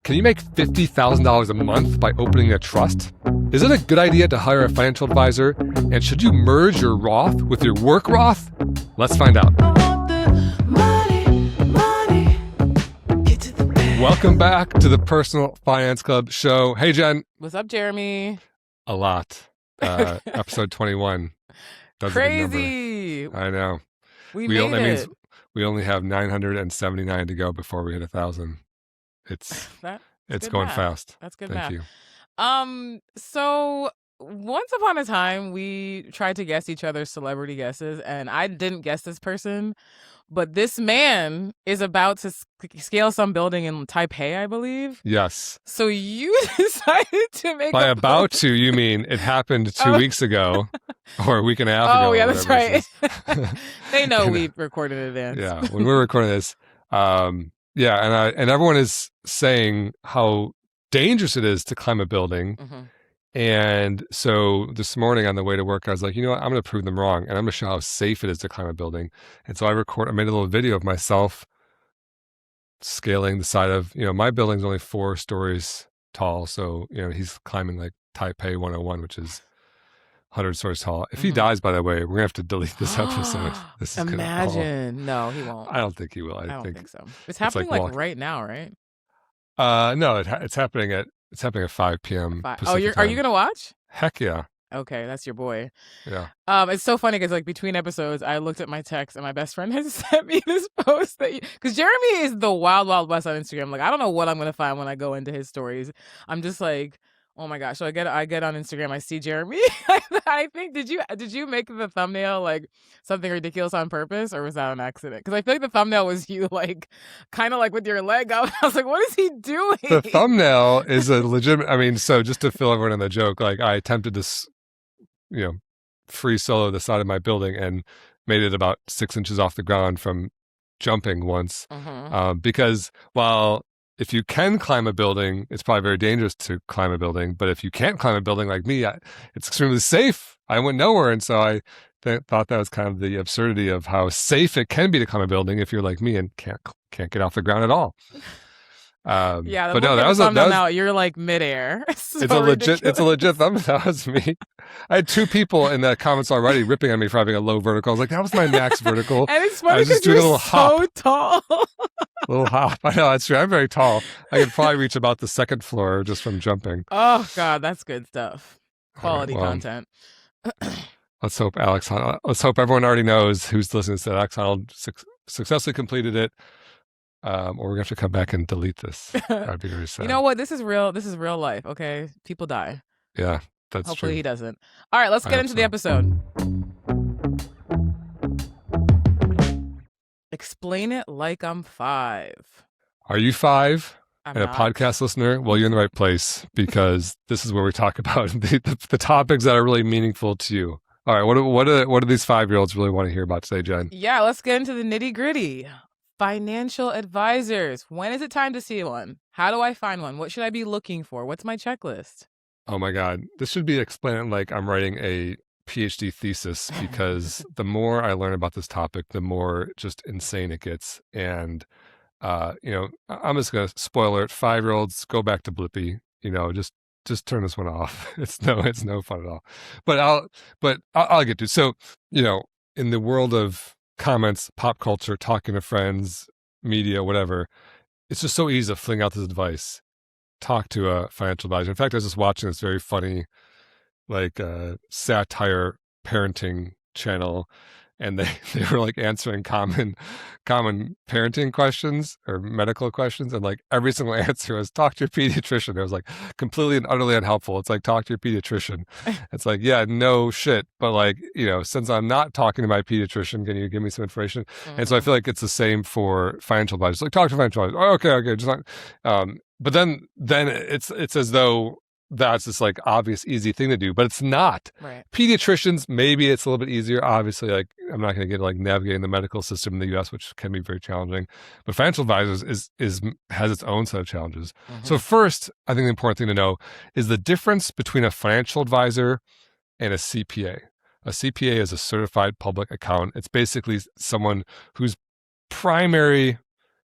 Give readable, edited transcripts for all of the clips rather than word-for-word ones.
Can you make $50,000 a month by opening a trust? Is it a good idea to hire a financial advisor? And should you merge your Roth with your work Roth? Let's find out. Welcome back to the Personal Finance Club show. Hey, Jen. What's up, Jeremy? A lot. Episode 21. That's crazy. A good number. I know. We made it. That means we only have 979 to go before we hit 1,000. It's going math. Fast. That's good Thank math. you. So once upon a time, we tried to guess each other's celebrity guesses, and I didn't guess this person, but this man is about to scale some building in Taipei, I believe. Yes. So you decided to make By about to, you mean it happened 2 weeks ago or a week and a half ago. Oh, yeah, that's right. They know we recorded in advance. Yeah, when we're recording this, and everyone is saying how dangerous it is to climb a building. Mm-hmm. And so this morning on the way to work, I was like, you know what, I'm going to prove them wrong. And I'm going to show how safe it is to climb a building. And so I made a little video of myself scaling the side of, my building's only 4 stories tall. So, he's climbing like Taipei 101, which is 100 stories tall. If he dies, by the way, we're going to have to delete this episode. This is Imagine. No, he won't. I don't think he will. I don't think so. It's happening right now, right? No, it's happening at 5 p.m. Pacific Are you going to watch? Heck yeah. Okay, that's your boy. Yeah. It's so funny because between episodes, I looked at my text and my best friend has sent me this post because Jeremy is the wild, wild west on Instagram. Like, I don't know what I'm going to find when I go into his stories. I'm just like, oh my gosh. So I get on Instagram, I see Jeremy. I think, did you make the thumbnail like something ridiculous on purpose, or was that an accident? Because I feel like the thumbnail was you like kind of like with your leg up. I was like, what is he doing? The thumbnail is a legitimate, so just to fill everyone in the joke, like I attempted this, free solo the side of my building and made it about 6 inches off the ground from jumping once. Mm-hmm. Because while if you can climb a building, it's probably very dangerous to climb a building. But if you can't climb a building like me, it's extremely safe. I went nowhere. And so I thought that was kind of the absurdity of how safe it can be to climb a building if you're like me and can't get off the ground at all. Yeah, but no, that was now you're like midair. So it's a legit thumbnail. That was me. I had 2 people in the comments already ripping on me for having a low vertical. I was like, that was my max vertical. And it's funny because you're so tall. Little hop. I know, that's true. I'm very tall. I could probably reach about the 2nd floor just from jumping. Oh God, that's good stuff. Quality content. Let's hope everyone already knows who's listening to Alex Honnold successfully completed it. Or we're gonna have to come back and delete this. That'd be very sad. You know what? This is real life. Okay, people die. Yeah, that's Hopefully true. He doesn't. All right, let's get into the episode. Explain it like I'm 5. Are you 5? I'm and not. A podcast listener? Well, you're in the right place because this is where we talk about the topics that are really meaningful to you. All right, what do these 5-year-olds really want to hear about today, Jen? Yeah, let's get into the nitty gritty. Financial advisors. When is it time to see one? How do I find one? What should I be looking for? What's my checklist? Oh my God. This should be explained like I'm writing a PhD thesis because the more I learn about this topic, the more just insane it gets. And, I'm just going to spoiler it. 5-year-olds, go back to Blippi, just turn this one off. It's no fun at all. But I'll get to it. So, in the world of comments, pop culture, talking to friends, media, whatever, it's just so easy to fling out this advice. Talk to a financial advisor. In fact, I was just watching this very funny, satire parenting channel, and they were like answering common parenting questions or medical questions, and like every single answer was talk to your pediatrician. It was like completely and utterly unhelpful. It's like talk to your pediatrician. It's like, yeah, no shit, but like, since I'm not talking to my pediatrician, can you give me some information? Mm-hmm. And so I feel like it's the same for financial advisors. Like talk to a financial advisor. Oh, okay, just not. But then it's as though that's this like obvious, easy thing to do, but it's not. Right. Pediatricians, maybe it's a little bit easier. Obviously, like I'm not going to get like navigating the medical system in the U.S., which can be very challenging. But financial advisors has its own set of challenges. Mm-hmm. So first, I think the important thing to know is the difference between a financial advisor and a CPA. A CPA is a certified public accountant. It's basically someone whose primary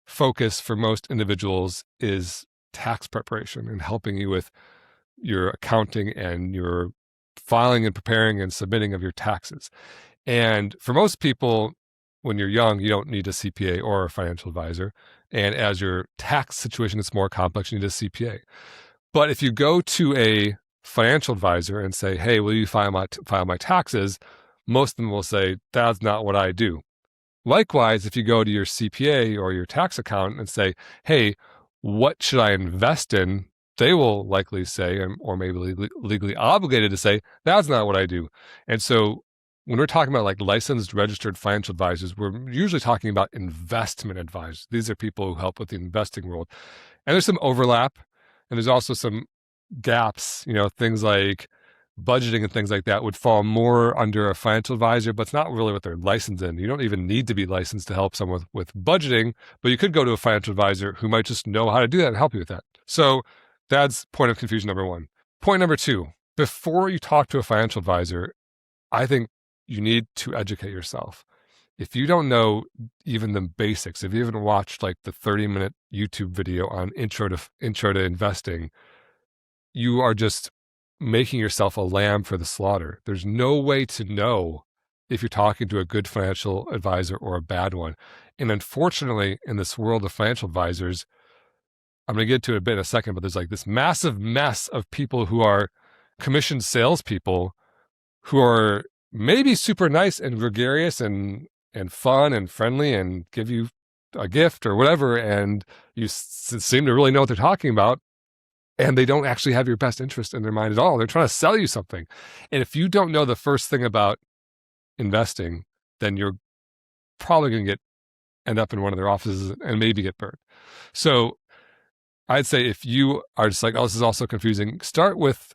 focus for most individuals is tax preparation and helping you with your accounting and your filing and preparing and submitting of your taxes. And for most people, when you're young, you don't need a CPA or a financial advisor. And as your tax situation is more complex, you need a CPA. But if you go to a financial advisor and say, hey, will you file my taxes? Most of them will say, that's not what I do. Likewise, if you go to your CPA or your tax accountant and say, hey, what should I invest in? They will likely say, or maybe legally obligated to say, that's not what I do. And so when we're talking about like licensed, registered financial advisors, we're usually talking about investment advisors. These are people who help with the investing world. And there's some overlap, and there's also some gaps, things like budgeting and things like that would fall more under a financial advisor, but it's not really what they're licensed in. You don't even need to be licensed to help someone with budgeting, but you could go to a financial advisor who might just know how to do that and help you with that. So that's point of confusion number one. Point number two, before you talk to a financial advisor, I think you need to educate yourself. If you don't know even the basics, if you haven't watched like the 30-minute YouTube video on intro to investing, you are just making yourself a lamb for the slaughter. There's no way to know if you're talking to a good financial advisor or a bad one. And unfortunately, in this world of financial advisors, I'm going to get to it a bit in a second, but there's like this massive mess of people who are commissioned salespeople who are maybe super nice and gregarious and fun and friendly and give you a gift or whatever, and you seem to really know what they're talking about, and they don't actually have your best interest in their mind at all. They're trying to sell you something. And if you don't know the first thing about investing, then you're probably going to end up in one of their offices and maybe get burned. So I'd say if you are just like, oh, this is also confusing, start with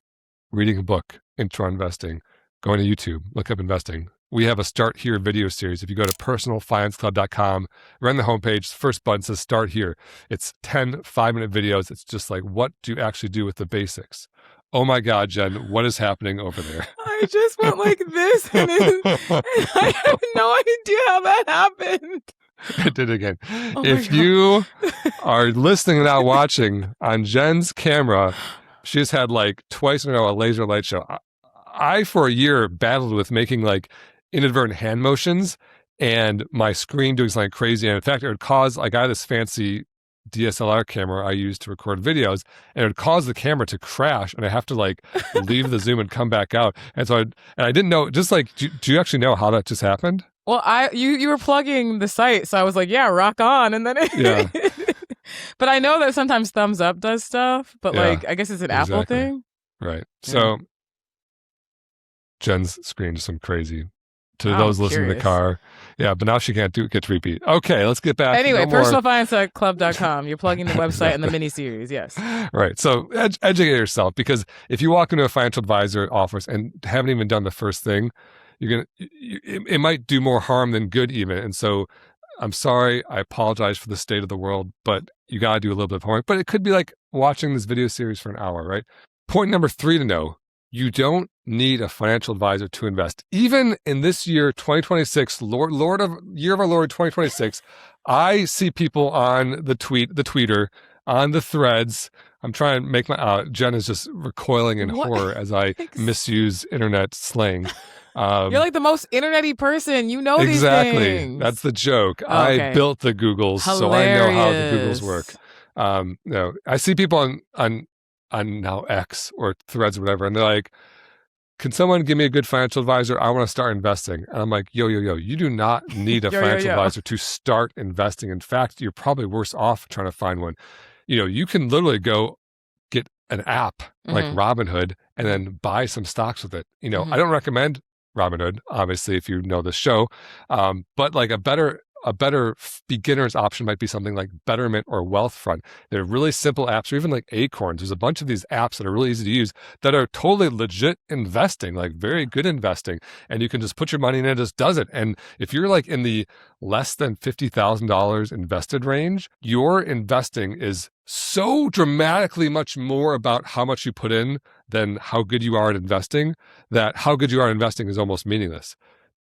reading a book, Intro Investing, going to YouTube, look up investing. We have a Start Here video series. If you go to personalfinanceclub.com, right on the homepage, the first button says Start Here. It's 10 5-minute videos. It's just like, what do you actually do with the basics? Oh my God, Jen, what is happening over there? I just went like this, and I have no idea how that happened. It did again. If you are listening and not watching, on Jen's camera, she's had like twice in a row a laser light show. I for a year battled with making like inadvertent hand motions and my screen doing something crazy. And in fact, it would cause, like, I had this fancy DSLR camera I used to record videos, and it would cause the camera to crash, and I have to like leave the Zoom and come back out. And so I didn't know, just like, do you actually know how that just happened? Well, you were plugging the site, so I was like, yeah, rock on. And then Yeah. But I know that sometimes thumbs up does stuff, but Yeah, like, I guess it's an Apple thing. Right. Yeah. So Jen's screen just went crazy. To those listening in the car. Yeah, but now she can't get to repeat. Okay, let's get back. Anyway, personalfinanceclub.com. You're plugging the website and the mini-series, yes. Right. So educate yourself, because if you walk into a financial advisor office and haven't even done the first thing, it might do more harm than good even. And so I'm sorry, I apologize for the state of the world, but you got to do a little bit of homework. But it could be like watching this video series for an hour, right? Point number 3 to know. You don't need a financial advisor to invest. Even in this year, 2026, year of our Lord 2026, I see people on the Twitter, on the threads. I'm trying to make Jen is just recoiling in horror as I misuse internet slang. You're like the most internet-y person. You know these things. That's the joke. Oh, okay. I built the Googles, so I know how the Googles work. No, I see people on now X or Threads or whatever, and they're like, can someone give me a good financial advisor? I want to start investing. And I'm like, yo, you do not need a financial advisor to start investing. In fact, you're probably worse off trying to find one. You can literally go get an app like Robinhood and then buy some stocks with it. I don't recommend Robinhood, obviously, if you know the show, but like a better beginner's option might be something like Betterment or Wealthfront. They're really simple apps, or even like Acorns. There's a bunch of these apps that are really easy to use that are totally legit investing, like very good investing. And you can just put your money in and it just does it. And if you're like in the less than $50,000 invested range, your investing is so dramatically much more about how much you put in than how good you are at investing, that how good you are at investing is almost meaningless.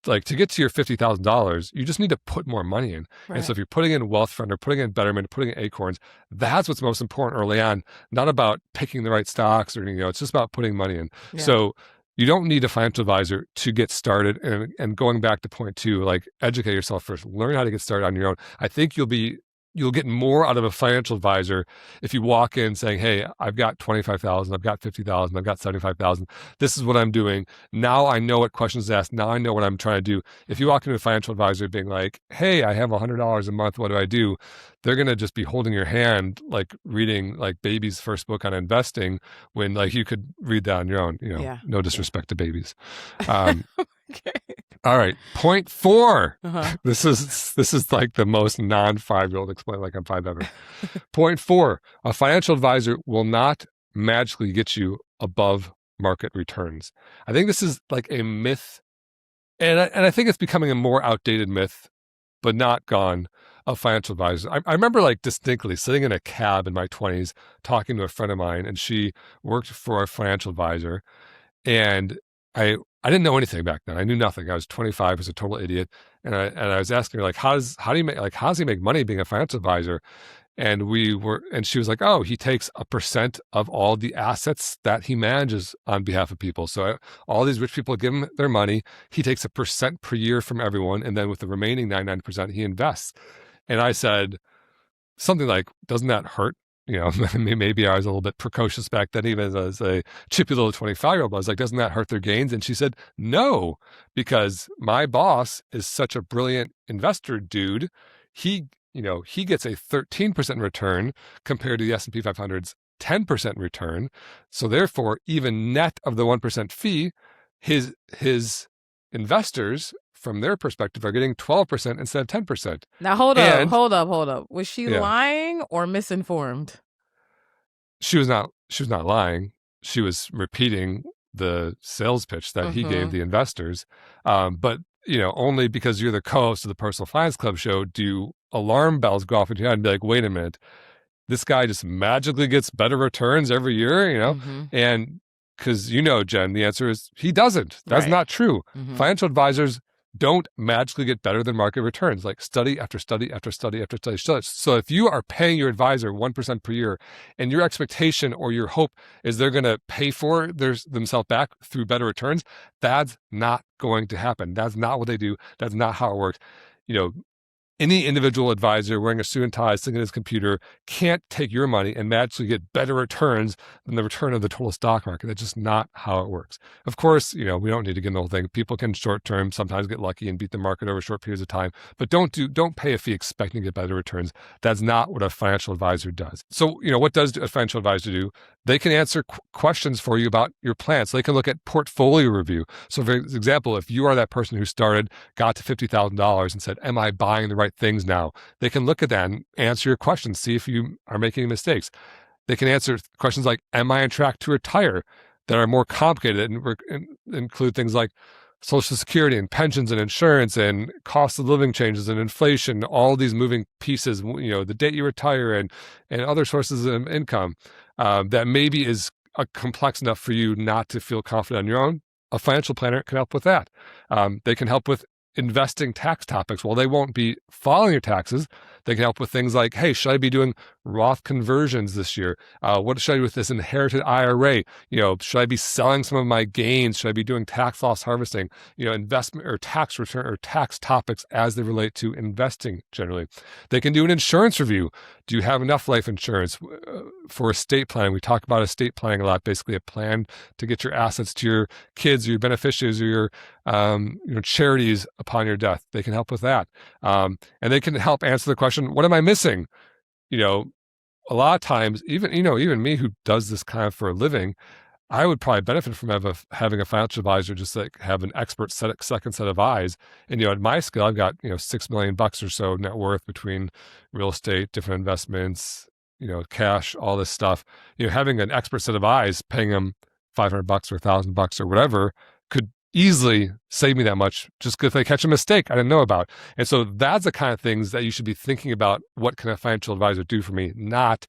like to get to your $50,000, you just need to put more money in. Right. And so if you're putting in Wealthfront or putting in Betterment, putting in Acorns, that's what's most important early on, not about picking the right stocks or, it's just about putting money in. Yeah. So you don't need a financial advisor to get started. And going back to point two, like educate yourself first, learn how to get started on your own. I think you'll get more out of a financial advisor if you walk in saying, hey, I've got 25,000, I've got 50,000, I've got 75,000. This is what I'm doing. Now I know what questions to ask. Now I know what I'm trying to do. If you walk into a financial advisor being like, hey, I have $100 a month, what do I do? They're going to just be holding your hand, like reading like baby's first book on investing when like you could read that on your own, no disrespect to babies. Okay. All right. Point 4. This is like the most non-5-year-old explain like I'm 5 ever. Point 4. A financial advisor will not magically get you above market returns. I think this is like a myth. And I think it's becoming a more outdated myth, but not gone, of financial advisors. I remember like distinctly sitting in a cab in my 20s talking to a friend of mine, and she worked for a financial advisor. And I didn't know anything back then. I knew nothing. I was 25, I was a total idiot. And I was asking her, like, how does he make money being a financial advisor? And she was like, oh, he takes a percent of all the assets that he manages on behalf of people. So all these rich people give him their money. He takes a percent per year from everyone. And then with the remaining 99%, he invests. And I said something like, doesn't that hurt? Maybe I was a little bit precocious back then, even as a chippy little 25-year-old. I was like, doesn't that hurt their gains? And she said, no, because my boss is such a brilliant investor dude. He gets a 13% return compared to the S&P 500's 10% return. So therefore, even net of the 1% fee, his investors, from their perspective, are getting 12% instead of 10%. Now, hold up. Was she lying or misinformed? She was not lying. She was repeating the sales pitch that he gave the investors. But, only because you're the co-host of the Personal Finance Club show, do alarm bells go off in your head and be like, wait a minute, this guy just magically gets better returns every year, And because, Jen, the answer is he doesn't. That's not true. Financial advisors don't magically get better than market returns, like study after study after study after study. So if you are paying your advisor 1% per year and your expectation or your hope is they're going to pay for themselves back through better returns, that's not going to happen. That's not what they do. That's not how it works. Any individual advisor wearing a suit and tie, sitting at his computer, can't take your money and magically get better returns than the return of the total stock market. That's just not how it works. Of course, we don't need to get into the whole thing. People can short-term sometimes get lucky and beat the market over short periods of time, but don't pay a fee expecting to get better returns. That's not what a financial advisor does. So, what does a financial advisor do? They can answer questions for you about your plans. So they can look at portfolio review. So for example, if you are that person who got to $50,000 and said, am I buying the right things now? They can look at that and answer your questions, see if you are making mistakes. They can answer questions like, am I on track to retire, that are more complicated and include things like Social Security and pensions and insurance and cost of living changes and inflation, all these moving pieces, the date you retire and other sources of income that maybe is complex enough for you not to feel confident on your own. A financial planner can help with that. They can help with investing tax topics. While they won't be filing your taxes, they can help with things like, hey, should I be doing Roth conversions this year? What should I do with this inherited IRA? Should I be selling some of my gains? Should I be doing tax loss harvesting? Investment or tax return or tax topics as they relate to investing generally. They can do an insurance review. Do you have enough life insurance for estate planning? We talk about estate planning a lot, basically a plan to get your assets to your kids or your beneficiaries or your charities upon your death. They can help with that. And they can help answer the question, what am I missing? A lot of times, even me who does this kind of for a living, I would probably benefit from having a financial advisor just like have an expert second set of eyes. And, at my scale, I've got, $6 million or so net worth between real estate, different investments, cash, all this stuff. Having an expert set of eyes, paying them $500 or $1,000 or whatever could easily save me that much just if they catch a mistake I didn't know about. And so that's the kind of things that you should be thinking about. What can a financial advisor do for me? Not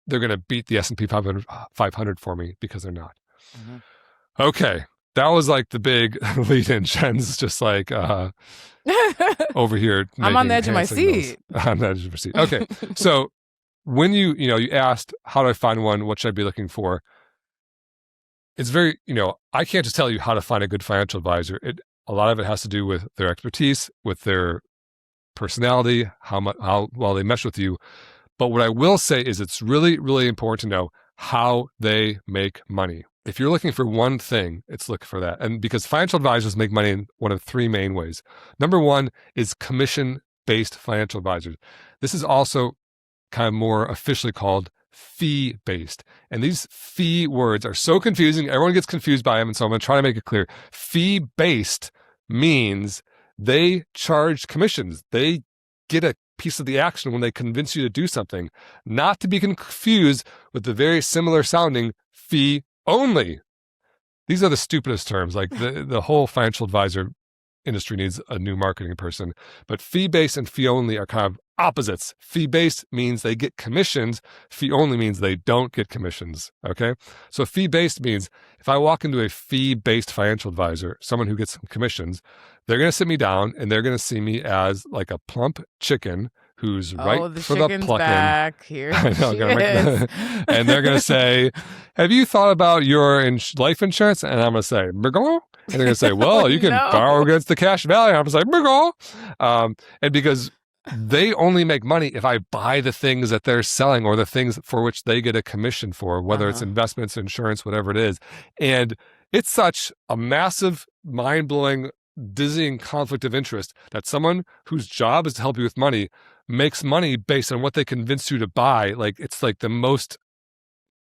they're going to beat the S&P 500 for me, because they're not. Okay. that was like the big lead in. Jen's just like over here I'm on the making edge of my hand signals seat. on the edge of your seat. Okay, so when you asked how do I find one, what should I be looking for? It's very, I can't just tell you how to find a good financial advisor. A lot of it has to do with their expertise, with their personality, how well they mesh with you. But what I will say is it's really, really important to know how they make money. If you're looking for one thing, it's look for that. And because financial advisors make money in one of three main ways. Number one is commission-based financial advisors. This is also kind of more officially called fee-based. And these fee words are so confusing. Everyone gets confused by them. And so I'm going to try to make it clear. Fee-based means they charge commissions. They get a piece of the action when they convince you to do something, not to be confused with the very similar sounding fee only. These are the stupidest terms. Like the whole financial advisor industry needs a new marketing person. But fee-based and fee-only are kind of opposites. Fee-based means they get commissions. Fee-only means they don't get commissions, okay? So fee-based means if I walk into a fee-based financial advisor, someone who gets some commissions, they're going to sit me down and they're going to see me as like a plump chicken who's ripe The for the chicken's plucking. back. Here I know, she is. and they're going to say, have you thought about your life insurance? And I'm going to say, Burgle? And they're going to say, well, you can borrow against the cash value. I'm going to say, Burgle. And because they only make money if I buy the things that they're selling or the things for which they get a commission for, whether it's investments, insurance, whatever it is. And it's such a massive, mind-blowing, dizzying conflict of interest that someone whose job is to help you with money makes money based on what they convince you to buy. Like, it's like the most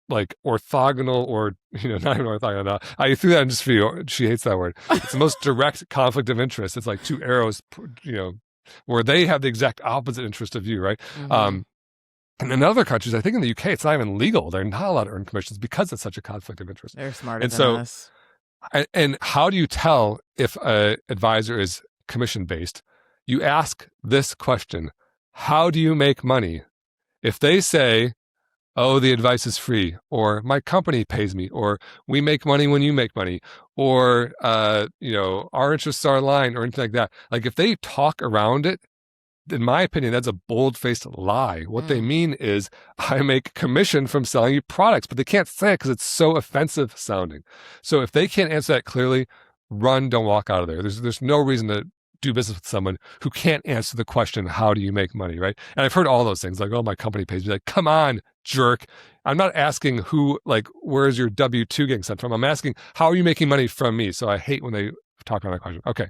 like orthogonal, or not even orthogonal. I threw that in just for you. She hates that word. It's the most direct conflict of interest. It's like two arrows, where they have the exact opposite interest of you, right? And in other countries, I think in the UK, it's not even legal. They're not allowed to earn commissions because it's such a conflict of interest. They're smarter than us. And how do you tell if an advisor is commission-based? You ask this question: how do you make money? If they say, oh, the advice is free, or my company pays me, or we make money when you make money, or, our interests are aligned, or anything like that. Like if they talk around it, in my opinion, that's a bold-faced lie. What they mean is I make commission from selling you products, but they can't say it because it's so offensive sounding. So if they can't answer that clearly, run, don't walk out of there. There's no reason to do business with someone who can't answer the question, how do you make money, right? And I've heard all those things like, oh, my company pays me. Like, come on, jerk. I'm not asking where's your W-2 getting sent from? I'm asking, how are you making money from me? So I hate when they talk around that question. Okay.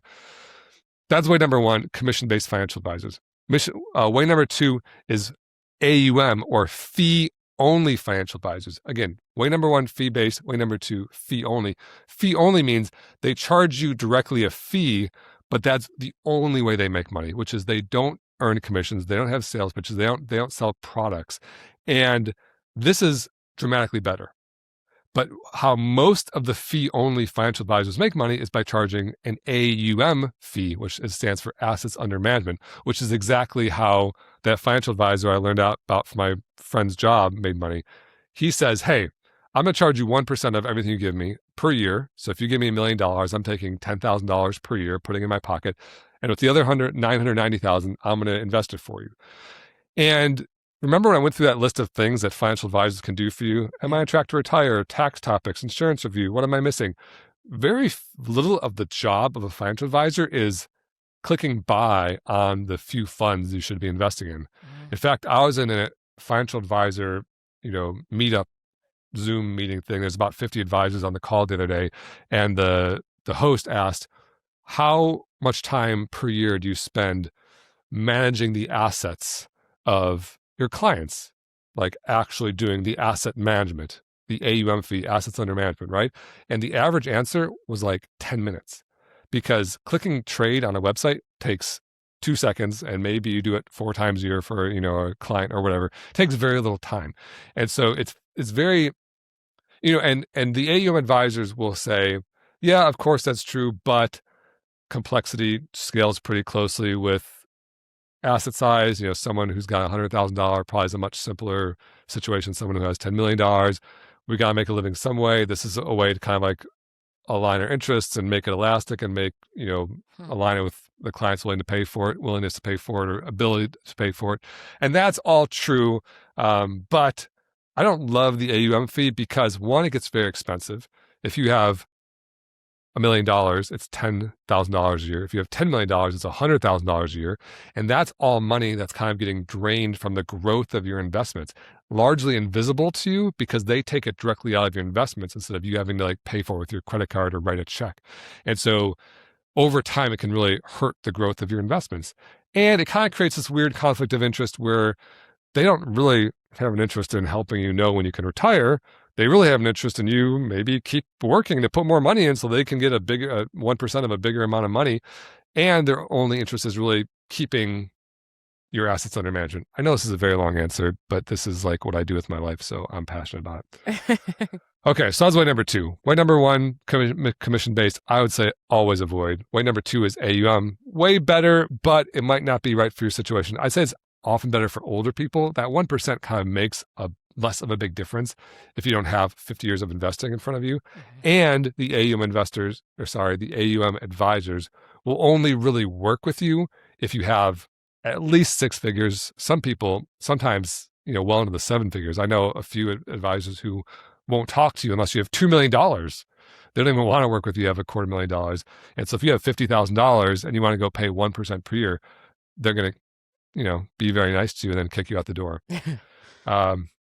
That's way number one, commission-based financial advisors. Way number two is AUM, or fee-only financial advisors. Again, way number one, fee-based. Way number two, fee-only. Fee-only means they charge you directly a fee, but that's the only way they make money, which is they don't earn commissions. They don't have sales pitches. They don't sell products. And this is dramatically better. But how most of the fee-only financial advisors make money is by charging an AUM fee, which stands for assets under management, which is exactly how that financial advisor I learned out about for my friend's job made money. He says, hey, I'm going to charge you 1% of everything you give me per year. So if you give me $1 million, I'm taking $10,000 per year, putting in my pocket. And with the other $990,000, I'm going to invest it for you. And remember when I went through that list of things that financial advisors can do for you? Am I on track to retire? Tax topics, insurance review. What am I missing? Very little of the job of a financial advisor is clicking buy on the few funds you should be investing in. In fact, I was in a financial advisor, meetup Zoom meeting thing. There's about 50 advisors on the call the other day. And the host asked, how much time per year do you spend managing the assets of your clients, like actually doing the asset management, the AUM fee, assets under management, right? And the average answer was like 10 minutes, because clicking trade on a website takes 2 seconds, and maybe you do it 4 times a year for, a client or whatever. It takes very little time. And so it's very, and the AUM advisors will say, yeah, of course that's true, but complexity scales pretty closely with asset size. Someone who's got $100,000 probably is a much simpler situation. Someone who has $10 million, we got to make a living some way. This is a way to kind of like align our interests and make it elastic and make, align it with the client's willingness to pay for it, or ability to pay for it. And that's all true. But I don't love the AUM fee because, one, it gets very expensive. If you have $1 million, it's $10,000 a year. If you have $10 million, it's $100,000 a year. And that's all money that's kind of getting drained from the growth of your investments, largely invisible to you because they take it directly out of your investments instead of you having to pay for it with your credit card or write a check. And so over time, it can really hurt the growth of your investments. And it kind of creates this weird conflict of interest where they don't really have an interest in helping you know when you can retire. They really have an interest in you maybe keep working to put more money in so they can get a bigger 1% of a bigger amount of money. And their only interest is really keeping your assets under management. I know this is a very long answer, but this is what I do with my life, so I'm passionate about it. Okay, so that's way number 2. Way number 1, commission-based, I would say always avoid. Way number 2 is AUM. Way better, but it might not be right for your situation. I'd say it's often better for older people. That 1% kind of makes less of a big difference if you don't have 50 years of investing in front of you. And the AUM advisors will only really work with you if you have at least 6 figures. Some people, sometimes, well into the 7 figures. I know a few advisors who won't talk to you unless you have $2 million. They don't even want to work with you. You have $250,000. And so if you have $50,000 and you want to go pay 1% per year, they're going to, be very nice to you and then kick you out the door.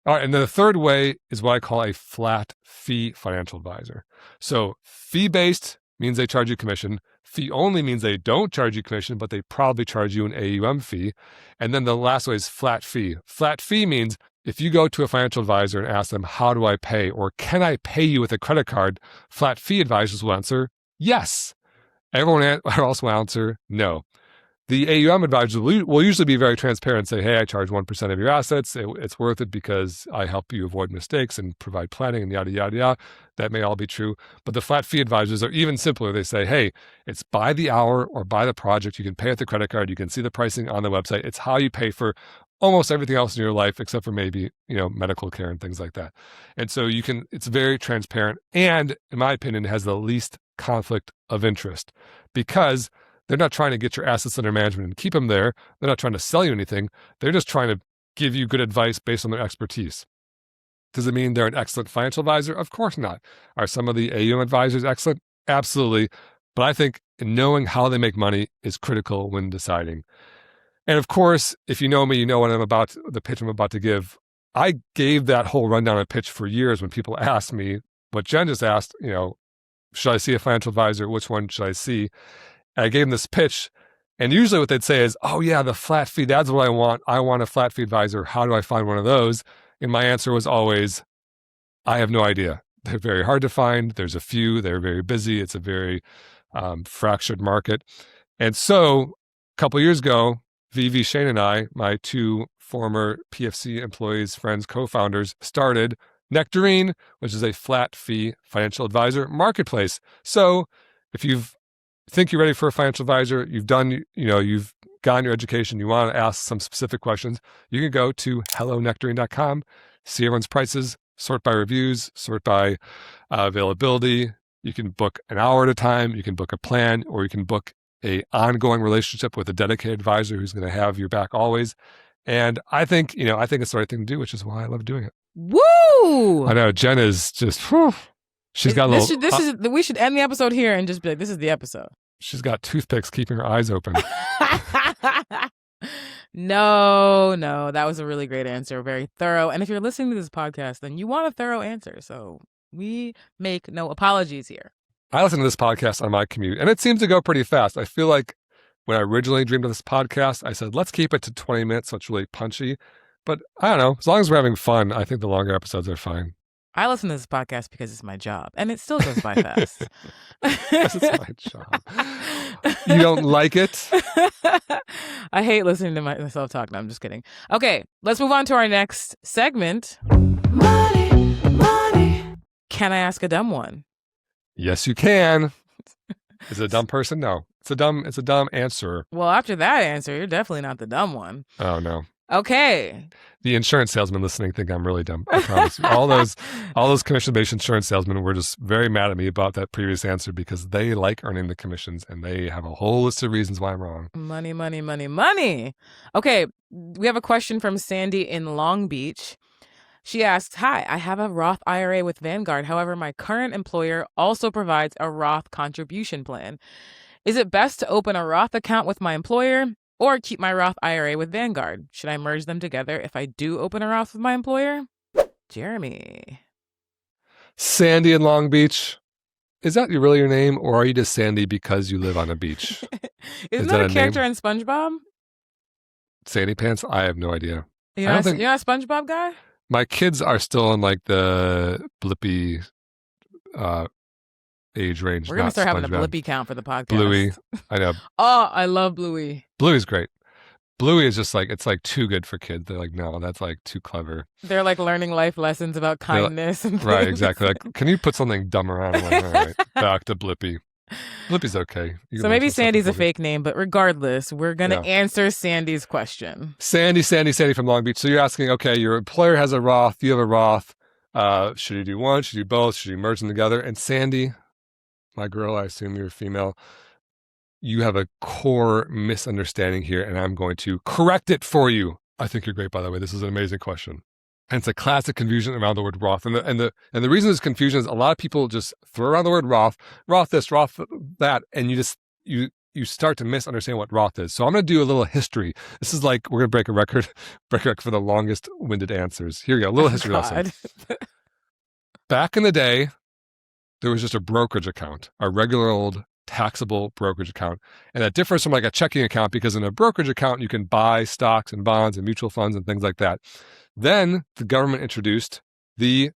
All right, and then the third way is what I call a flat fee financial advisor. So fee-based means they charge you commission. Fee only means they don't charge you commission, but they probably charge you an AUM fee. And then the last way is flat fee. Flat fee means if you go to a financial advisor and ask them, how do I pay? Or can I pay you with a credit card? Flat fee advisors will answer, yes. Everyone else will answer, no. The AUM advisors will usually be very transparent and say, hey, I charge 1% of your assets. It's worth it because I help you avoid mistakes and provide planning and yada, yada, yada. That may all be true. But the flat fee advisors are even simpler. They say, hey, it's by the hour or by the project. You can pay with the credit card. You can see the pricing on the website. It's how you pay for almost everything else in your life, except for maybe, medical care and things like that. And so it's very transparent. And in my opinion, it has the least conflict of interest because they're not trying to get your assets under management and keep them there. They're not trying to sell you anything. They're just trying to give you good advice based on their expertise. Does it mean they're an excellent financial advisor? Of course not. Are some of the AUM advisors excellent? Absolutely. But I think knowing how they make money is critical when deciding. And of course, if you know me, you know the pitch I'm about to give. I gave that whole rundown and pitch for years when people asked me what Jen just asked, should I see a financial advisor? Which one should I see? And I gave them this pitch, and usually what they'd say is, oh yeah, the flat fee, that's what I want. I want a flat fee advisor. How do I find one of those? And my answer was always, I have no idea. They're very hard to find. There's a few. They're very busy. It's a very fractured market. And so a couple of years ago, Vivi, Shane, and I, my 2 former PFC employees, friends, co-founders, started Nectarine, which is a flat fee financial advisor marketplace. So if you've think you're ready for a financial advisor, you've gotten your education, you want to ask some specific questions, you can go to hellonectarine.com, see everyone's prices, sort by reviews, sort by availability. You can book an hour at a time, you can book a plan, or you can book a ongoing relationship with a dedicated advisor who's going to have your back always. And I think it's the right thing to do, which is why I love doing it. Woo! I know Jen is just, she's got a little. We should end the episode here and just be like, this is the episode. She's got toothpicks keeping her eyes open. No, that was a really great answer. Very thorough. And if you're listening to this podcast, then you want a thorough answer. So we make no apologies here. I listen to this podcast on my commute, and it seems to go pretty fast. I feel like when I originally dreamed of this podcast, I said, let's keep it to 20 minutes so it's really punchy. But I don't know. As long as we're having fun, I think the longer episodes are fine. I listen to this podcast because it's my job, and it still goes by fast. Yes, it's my job. You don't like it? I hate listening to myself talk. No, I'm just kidding. Okay, let's move on to our next segment. Money. Can I ask a dumb one? Yes, you can. Is it a dumb person? No. It's a dumb answer. Well, after that answer, you're definitely not the dumb one. Oh, no. Okay. The insurance salesman listening think I'm really dumb. I promise you. All those commission-based insurance salesmen were just very mad at me about that previous answer because they like earning the commissions and they have a whole list of reasons why I'm wrong. Money, money, money, money. Okay, we have a question from Sandy in Long Beach. She asks, "Hi, I have a Roth IRA with Vanguard. However, my current employer also provides a Roth contribution plan. Is it best to open a Roth account with my employer or keep my Roth IRA with Vanguard? Should I merge them together if I do open a Roth with my employer?" Jeremy. Sandy in Long Beach. Is that really your name, or are you just Sandy because you live on a beach? Isn't that a character in SpongeBob? Sandy Pants? I have no idea. You're not a SpongeBob guy? My kids are still in like the Blippi age range. We're going to start having a Blippi count for the podcast. Bluey. I know. Oh, I love Bluey. Bluey's great. Bluey is just like, it's like too good for kids. They're like, no, that's like too clever. They're like learning life lessons about kindness. And right, exactly. Like, can you put something dumb around? Like, all right, back to Blippi. Blippi's okay. So maybe Sandy's a fake name, but regardless, we're going to answer Sandy's question. Sandy from Long Beach. So you're asking, okay, your employer has a Roth, you have a Roth. Should you do one? Should you do both? Should you merge them together? And Sandy, my girl, I assume you're female, you have a core misunderstanding here, and I'm going to correct it for you. I think you're great, by the way. This is an amazing question. And it's a classic confusion around the word Roth. And the reason there's confusion is a lot of people just throw around the word Roth this, Roth that, and you start to misunderstand what Roth is. So I'm going to do a little history. This is like, we're going to break a record for the longest winded answers. Here we go, a little history lesson. Back in the day, there was just a brokerage account, a regular old taxable brokerage account. And that differs from like a checking account because in a brokerage account, you can buy stocks and bonds and mutual funds and things like that. Then the government introduced the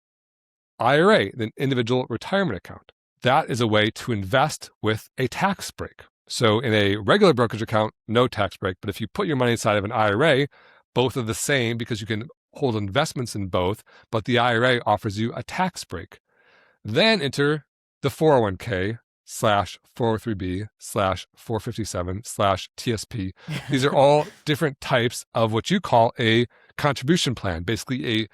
IRA, the individual retirement account. That is a way to invest with a tax break. So in a regular brokerage account, no tax break. But if you put your money inside of an IRA, both are the same because you can hold investments in both, but the IRA offers you a tax break. Then enter the 401k /403b /457 /TSP. These are all different types of what you call a contribution plan, basically a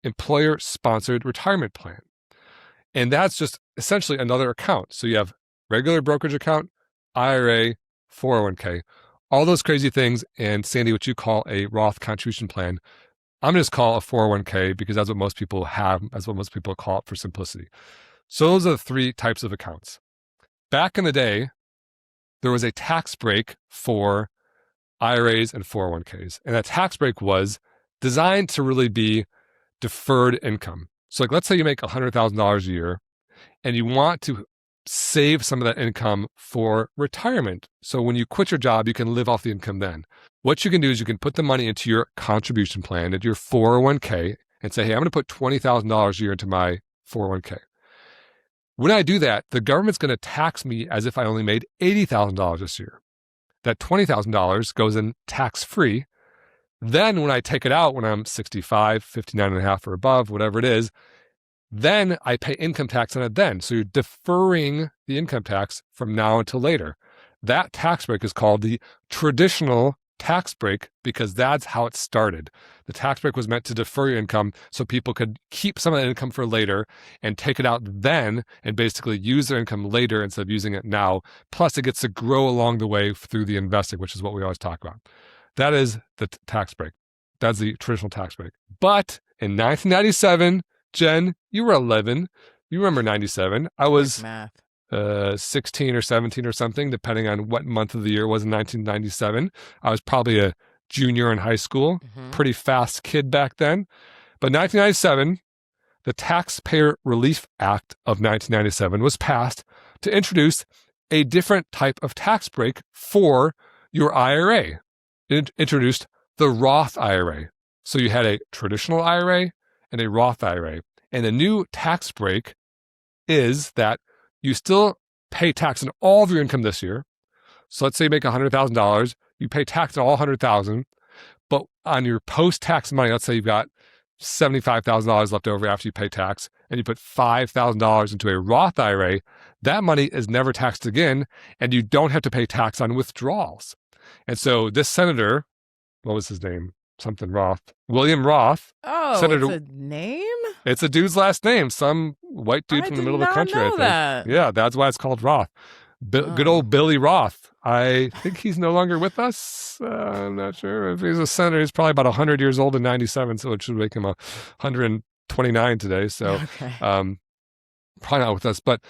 employer-sponsored retirement plan. And that's just essentially another account. So you have regular brokerage account, IRA, 401k, all those crazy things, and Sandy, what you call a Roth contribution plan. I'm going to just call a 401k because that's what most people have. That's what most people call it for simplicity. So those are the three types of accounts. Back in the day, there was a tax break for IRAs and 401ks. And that tax break was designed to really be deferred income. So like, let's say you make $100,000 a year and you want to save some of that income for retirement. So when you quit your job, you can live off the income then. What you can do is you can put the money into your contribution plan, into your 401k, and say, hey, I'm going to put $20,000 a year into my 401k. When I do that, the government's going to tax me as if I only made $80,000 this year. That $20,000 goes in tax-free. Then when I take it out when I'm 65, 59 and a half or above, whatever it is, then I pay income tax on it then. So you're deferring the income tax from now until later. That tax break is called the traditional tax break because that's how it started. The tax break was meant to defer your income so people could keep some of that income for later and take it out then and basically use their income later instead of using it now. Plus it gets to grow along the way through the investing, which is what we always talk about. That is the tax break. That's the traditional tax break. But in 1997, Jen, you were 11. You remember 97. I was 16 or 17 or something, depending on what month of the year it was in 1997. I was probably a junior in high school, pretty fast kid back then. But 1997, the Taxpayer Relief Act of 1997 was passed to introduce a different type of tax break for your IRA. It introduced the Roth IRA. So you had a traditional IRA and a Roth IRA. And the new tax break is that you still pay tax on all of your income this year. So let's say you make $100,000, you pay tax on all $100,000, but on your post-tax money, let's say you've got $75,000 left over after you pay tax, and you put $5,000 into a Roth IRA, that money is never taxed again, and you don't have to pay tax on withdrawals. And so this senator, what was his name? something Roth. William Roth. Oh, it's Senator. a name? It's a dude's last name. Some white dude I from the did middle of the not country, I know think. that. Yeah, that's why it's called Roth. Good Oh. old Billy Roth. I think he's no longer with us. I'm not sure. If he's a senator, he's probably about 100 years old in 97, so it should make him 129 today. So Okay. probably not with us. But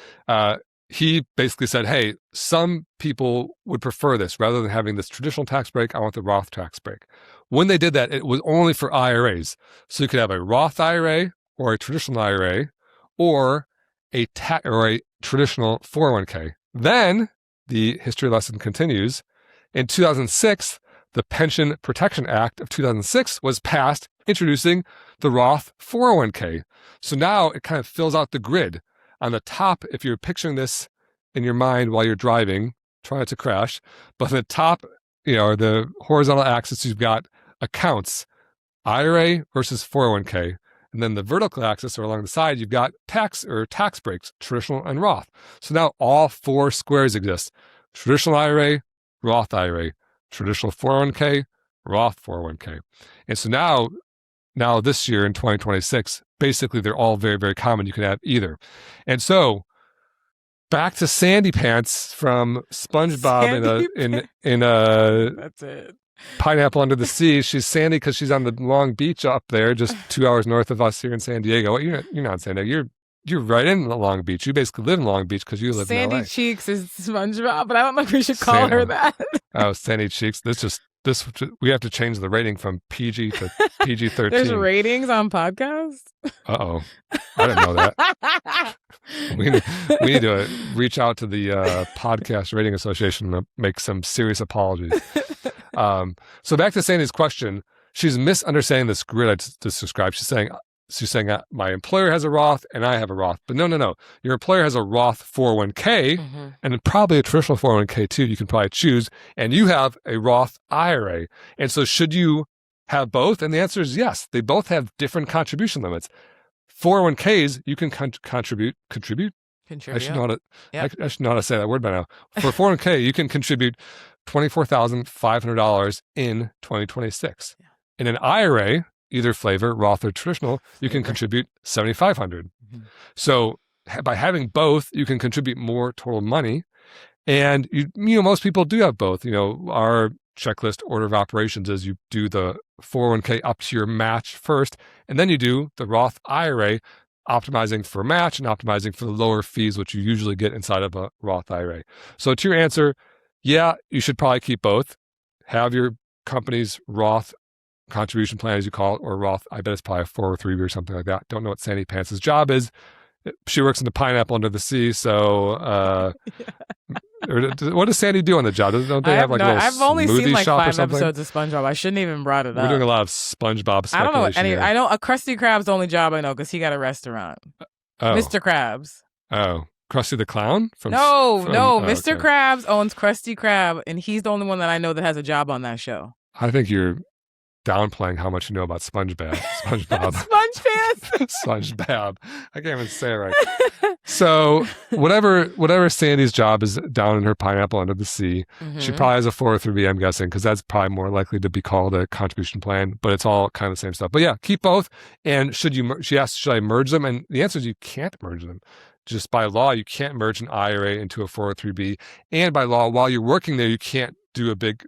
he basically said, hey, some people would prefer this. Rather than having this traditional tax break, I want the Roth tax break. When they did that, it was only for IRAs. So you could have a Roth IRA or a traditional IRA or a traditional 401k. Then the history lesson continues. In 2006, the Pension Protection Act of 2006 was passed, introducing the Roth 401k. So now it kind of fills out the grid. On the top, if you're picturing this in your mind while you're driving, try not to crash, but on the top, the horizontal axis, you've got accounts, IRA versus 401k. And then the vertical axis or along the side, you've got tax breaks, traditional and Roth. So now all 4 squares exist. Traditional IRA, Roth IRA, traditional 401k, Roth 401k. And so now this year in 2026, basically they're all very, very common. You can have either. And so back to Sandy Pants from SpongeBob in a That's it. Pineapple Under the Sea. She's Sandy because she's on the Long Beach up there, just 2 hours north of us here in San Diego. You're not in San Diego. You're right in Long Beach. You basically live in Long Beach because you live in LA. Sandy Cheeks is SpongeBob, but I don't know if we should call her that. Oh, Sandy Cheeks. We have to change the rating from PG to PG-13. There's ratings on podcasts? Uh-oh. I didn't know that. We need to reach out to the Podcast Rating Association and make some serious apologies. So back to Sandy's question, she's misunderstanding this grid I just described. She's saying my employer has a Roth and I have a Roth. But no. Your employer has a Roth 401k and probably a traditional 401k too. You can probably choose. And you have a Roth IRA. And so should you have both? And the answer is yes. They both have different contribution limits. 401ks, you can contribute. I should know how to say that word by now. For 401k, you can contribute $24,500 in 2026. Yeah. In an IRA, either flavor, Roth or traditional, you can contribute $7,500. So by having both, you can contribute more total money. And most people do have both. Our checklist order of operations is you do the 401k up to your match first, and then you do the Roth IRA, optimizing for match and optimizing for the lower fees, which you usually get inside of a Roth IRA. So to your answer, yeah, you should probably keep both. Have your company's Roth contribution plan, as you call it, or Roth. I bet it's probably a 403b or something like that. Don't know what Sandy Pants' job is. She works in the Pineapple Under the Sea. So what does Sandy do on the job? Don't they have like a little I've only smoothie seen like shop 5 episodes of SpongeBob. I shouldn't even brought it up. We're doing a lot of SpongeBob speculation. I don't know here. I know a Krusty Krab's the only job I know because he got a restaurant. Mr. Krabs. Oh, Krusty the Clown? Mr. Krabs owns Krusty Krab, and he's the only one that I know that has a job on that show. I think you're downplaying how much you know about SpongeBob. SpongeBob. I can't even say it right. So whatever Sandy's job is down in her Pineapple Under the Sea, she probably has a 403b, I'm guessing, because that's probably more likely to be called a contribution plan, but it's all kind of the same stuff. But yeah, keep both. And she asked, should I merge them? And the answer is you can't merge them. Just by law, you can't merge an IRA into a 403b. And by law, while you're working there, you can't do a big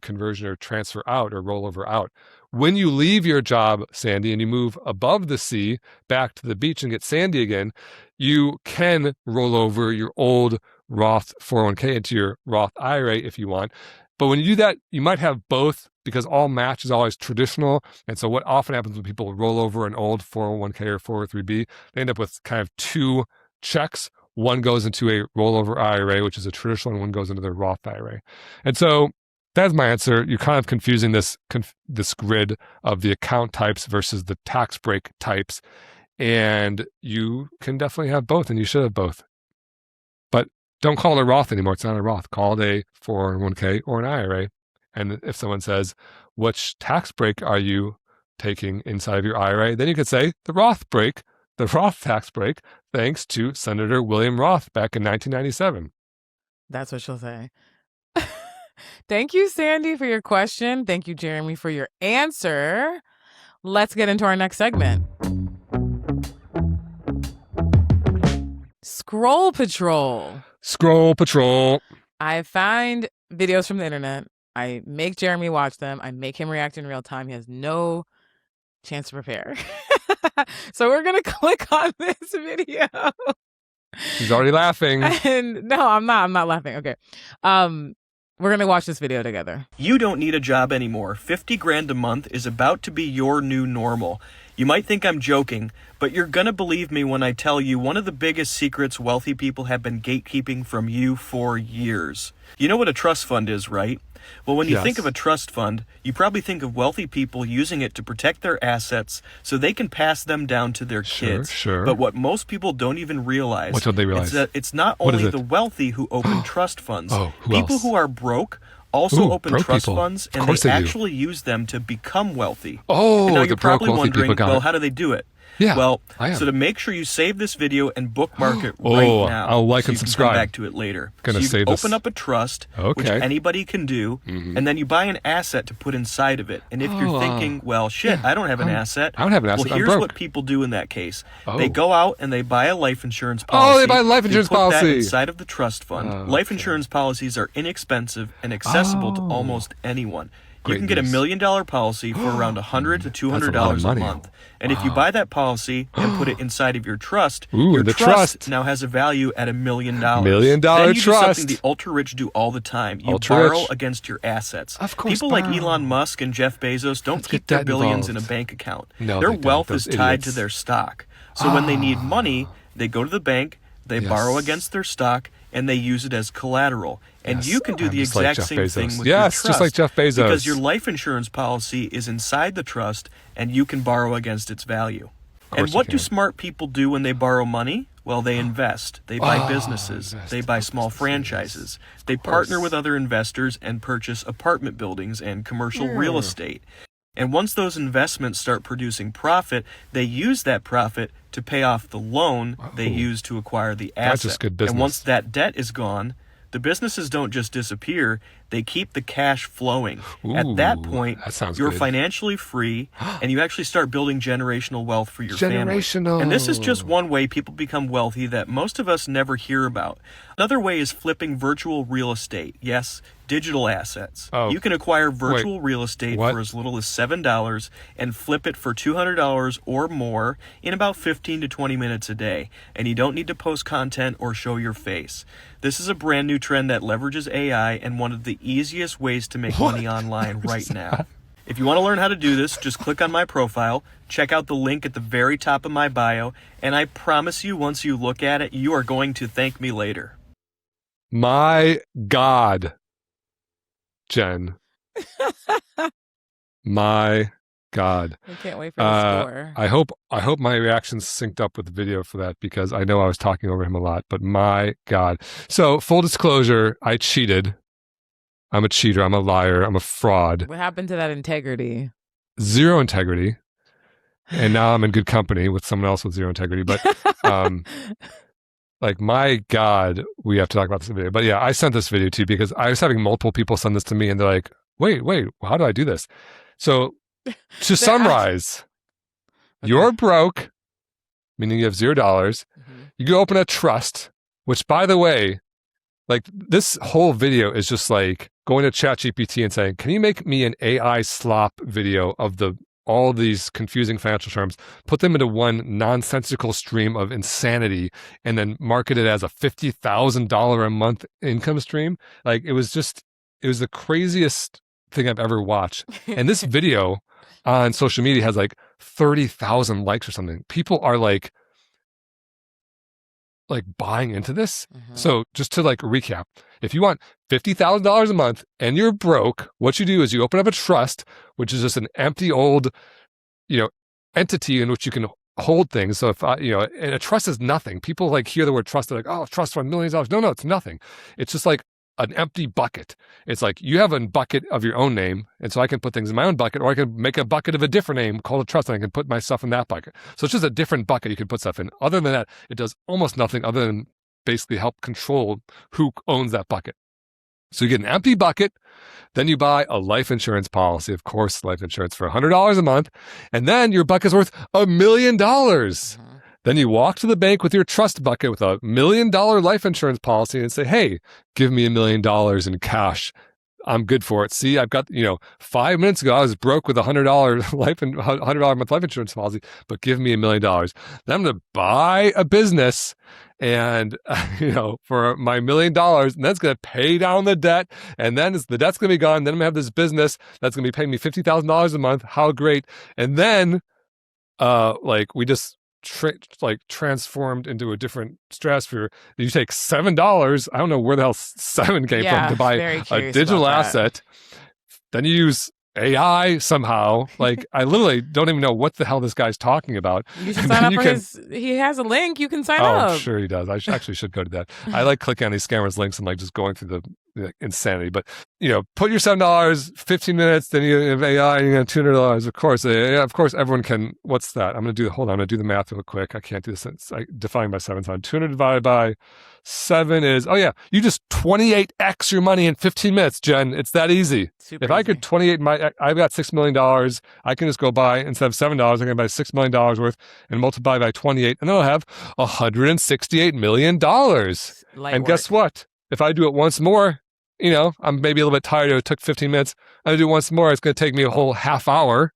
conversion or transfer out or rollover out. When you leave your job, Sandy, and you move above the sea back to the beach and get sandy again, you can roll over your old Roth 401k into your Roth IRA if you want. But when you do that, you might have both because all match is always traditional. And so what often happens when people roll over an old 401k or 403b, they end up with kind of 2 checks. One goes into a rollover IRA, which is a traditional, and one goes into the Roth IRA. And so that's my answer. You're kind of confusing this grid of the account types versus the tax break types. And you can definitely have both, and you should have both. But don't call it a Roth anymore. It's not a Roth. Call it a 401k or an IRA. And if someone says, which tax break are you taking inside of your IRA? Then you could say the Roth tax break, thanks to Senator William Roth back in 1997. That's what she'll say. Thank you, Sandy, for your question. Thank you, Jeremy, for your answer. Let's get into our next segment. Scroll Patrol. Scroll Patrol. I find videos from the internet. I make Jeremy watch them. I make him react in real time. He has no chance to prepare. So we're going to click on this video. He's already laughing. And no, I'm not laughing. Okay. We're going to watch this video together. You don't need a job anymore. 50 grand a month is about to be your new normal. You might think I'm joking, but you're gonna believe me when I tell you one of the biggest secrets wealthy people have been gatekeeping from you for years. You know what a trust fund is, right? Well, when you think of a trust fund, you probably think of wealthy people using it to protect their assets so they can pass them down to their kids. Sure. But what most people don't even realize, What don't they realize? is that it's not only the wealthy who open trust funds. People who are broke also open trust funds, and they actually use them to become wealthy. And now you're probably wondering, well, how do they do it? Yeah, well, so to make sure you save this video and bookmark it right now, I'll like so and you can subscribe. Come back to it later. Gonna so you save open this. up a trust, which anybody can do, and then you buy an asset to put inside of it. And if you're thinking, well, shit, I don't have an asset. I don't have an asset. Well, I'm here's broke. what people do in that case. They go out and they buy a life insurance policy. Oh, they buy a life insurance put policy that inside of the trust fund. Life insurance policies are inexpensive and accessible to almost anyone. You can get $1 million policy for around $100 to $200 a month. And if you buy that policy and put it inside of your trust, your trust now has a value at $1 million. $1 million then you trust. do something the ultra rich do all the time. You borrow against your assets. Of course, people like Elon Musk and Jeff Bezos don't keep their billions in a bank account. No, their they don't. wealth Those is tied idiots. to their stock. So when they need money, they go to the bank, they borrow against their stock, and they use it as collateral. And you can do the exact same thing with your trust. Just like Jeff Bezos. Because your life insurance policy is inside the trust, and you can borrow against its value. And what do smart people do when they borrow money? Well, they invest. They buy businesses. They buy small franchises. They partner with other investors and purchase apartment buildings and commercial real estate. And once those investments start producing profit, they use that profit to pay off the loan they used to acquire the asset. That's just good business. And once that debt is gone, the businesses don't just disappear, they keep the cash flowing. At that point, you're financially free, and you actually start building generational wealth for your family. And this is just one way people become wealthy that most of us never hear about. Another way is flipping virtual real estate. Yes, digital assets. You can acquire virtual real estate for as little as $7 and flip it for $200 or more in about 15 to 20 minutes a day. And you don't need to post content or show your face. This is a brand new trend that leverages AI and one of the easiest ways to make money online right now. If you want to learn how to do this, just click on my profile, check out the link at the very top of my bio, and I promise you once you look at it, you are going to thank me later. My God, Jen. My God. I can't wait for the score. I hope my reactions synced up with the video for that, because I know I was talking over him a lot, but my God. So full disclosure, I cheated. I'm a cheater. I'm a liar. I'm a fraud. What happened to that integrity? Zero integrity. And now I'm in good company with someone else with zero integrity. But like, my God, we have to talk about this video. But yeah, I sent this video to you because I was having multiple people send this to me, and they're like, wait, how do I do this? So to summarize, you're broke, meaning you have $0. You go open a trust, which, by the way, like, this whole video is just like going to ChatGPT and saying, can you make me an AI slop video of all these confusing financial terms, put them into one nonsensical stream of insanity, and then market it as a $50,000 a month income stream? Like, it was the craziest thing I've ever watched. And this video on social media has like 30,000 likes or something. People are like buying into this. So just to like recap, if you want $50,000 a month and you're broke, what you do is you open up a trust, which is just an empty old, entity in which you can hold things. So if and a trust is nothing. People like hear the word trust, they're like, oh, trust fund, millions of dollars. No, it's nothing. It's just like an empty bucket. It's like you have a bucket of your own name, and so I can put things in my own bucket, or I can make a bucket of a different name called a trust, and I can put my stuff in that bucket. So it's just a different bucket you can put stuff in. Other than that, it does almost nothing other than basically help control who owns that bucket. So you get an empty bucket. Then you buy a life insurance policy, of course, life insurance for $100 a month. And then your bucket's worth $1 million. Then you walk to the bank with your trust bucket with $1 million life insurance policy and say, hey, give me $1 million in cash. I'm good for it. See, I've got, 5 minutes ago, I was broke with $100 $100 a month life insurance policy, but give me $1 million. Then I'm going to buy a business and, for my $1 million, and that's going to pay down the debt. And then the debt's going to be gone. Then I'm going to have this business that's going to be paying me $50,000 a month. How great. And then, we just transformed into a different stratosphere. You take $7. I don't know where the hell 7 came from to buy a digital asset. Then you use AI somehow. I literally don't even know what the hell this guy's talking about. You should sign up for he has a link. You can sign up. Oh, sure he does. I actually should go to that. I like clicking on these scammers links and just going through the insanity. But, put your $7, 15 minutes, then you have AI and you get $200. Of course. Of course, everyone can. What's that? I'm going to do the math real quick. I can't do this. I define by 7 times. 200 divided by 7 is, you just 28x your money in 15 minutes, Jen. It's that easy. Super if I could 28, I've got $6 million. I can just go buy, instead of $7, I can buy $6 million worth and multiply by 28, and then I'll have $168 million. And guess what? If I do it once more, I'm maybe a little bit tired. It took 15 minutes. I'm going to do it once more. It's going to take me a whole half hour.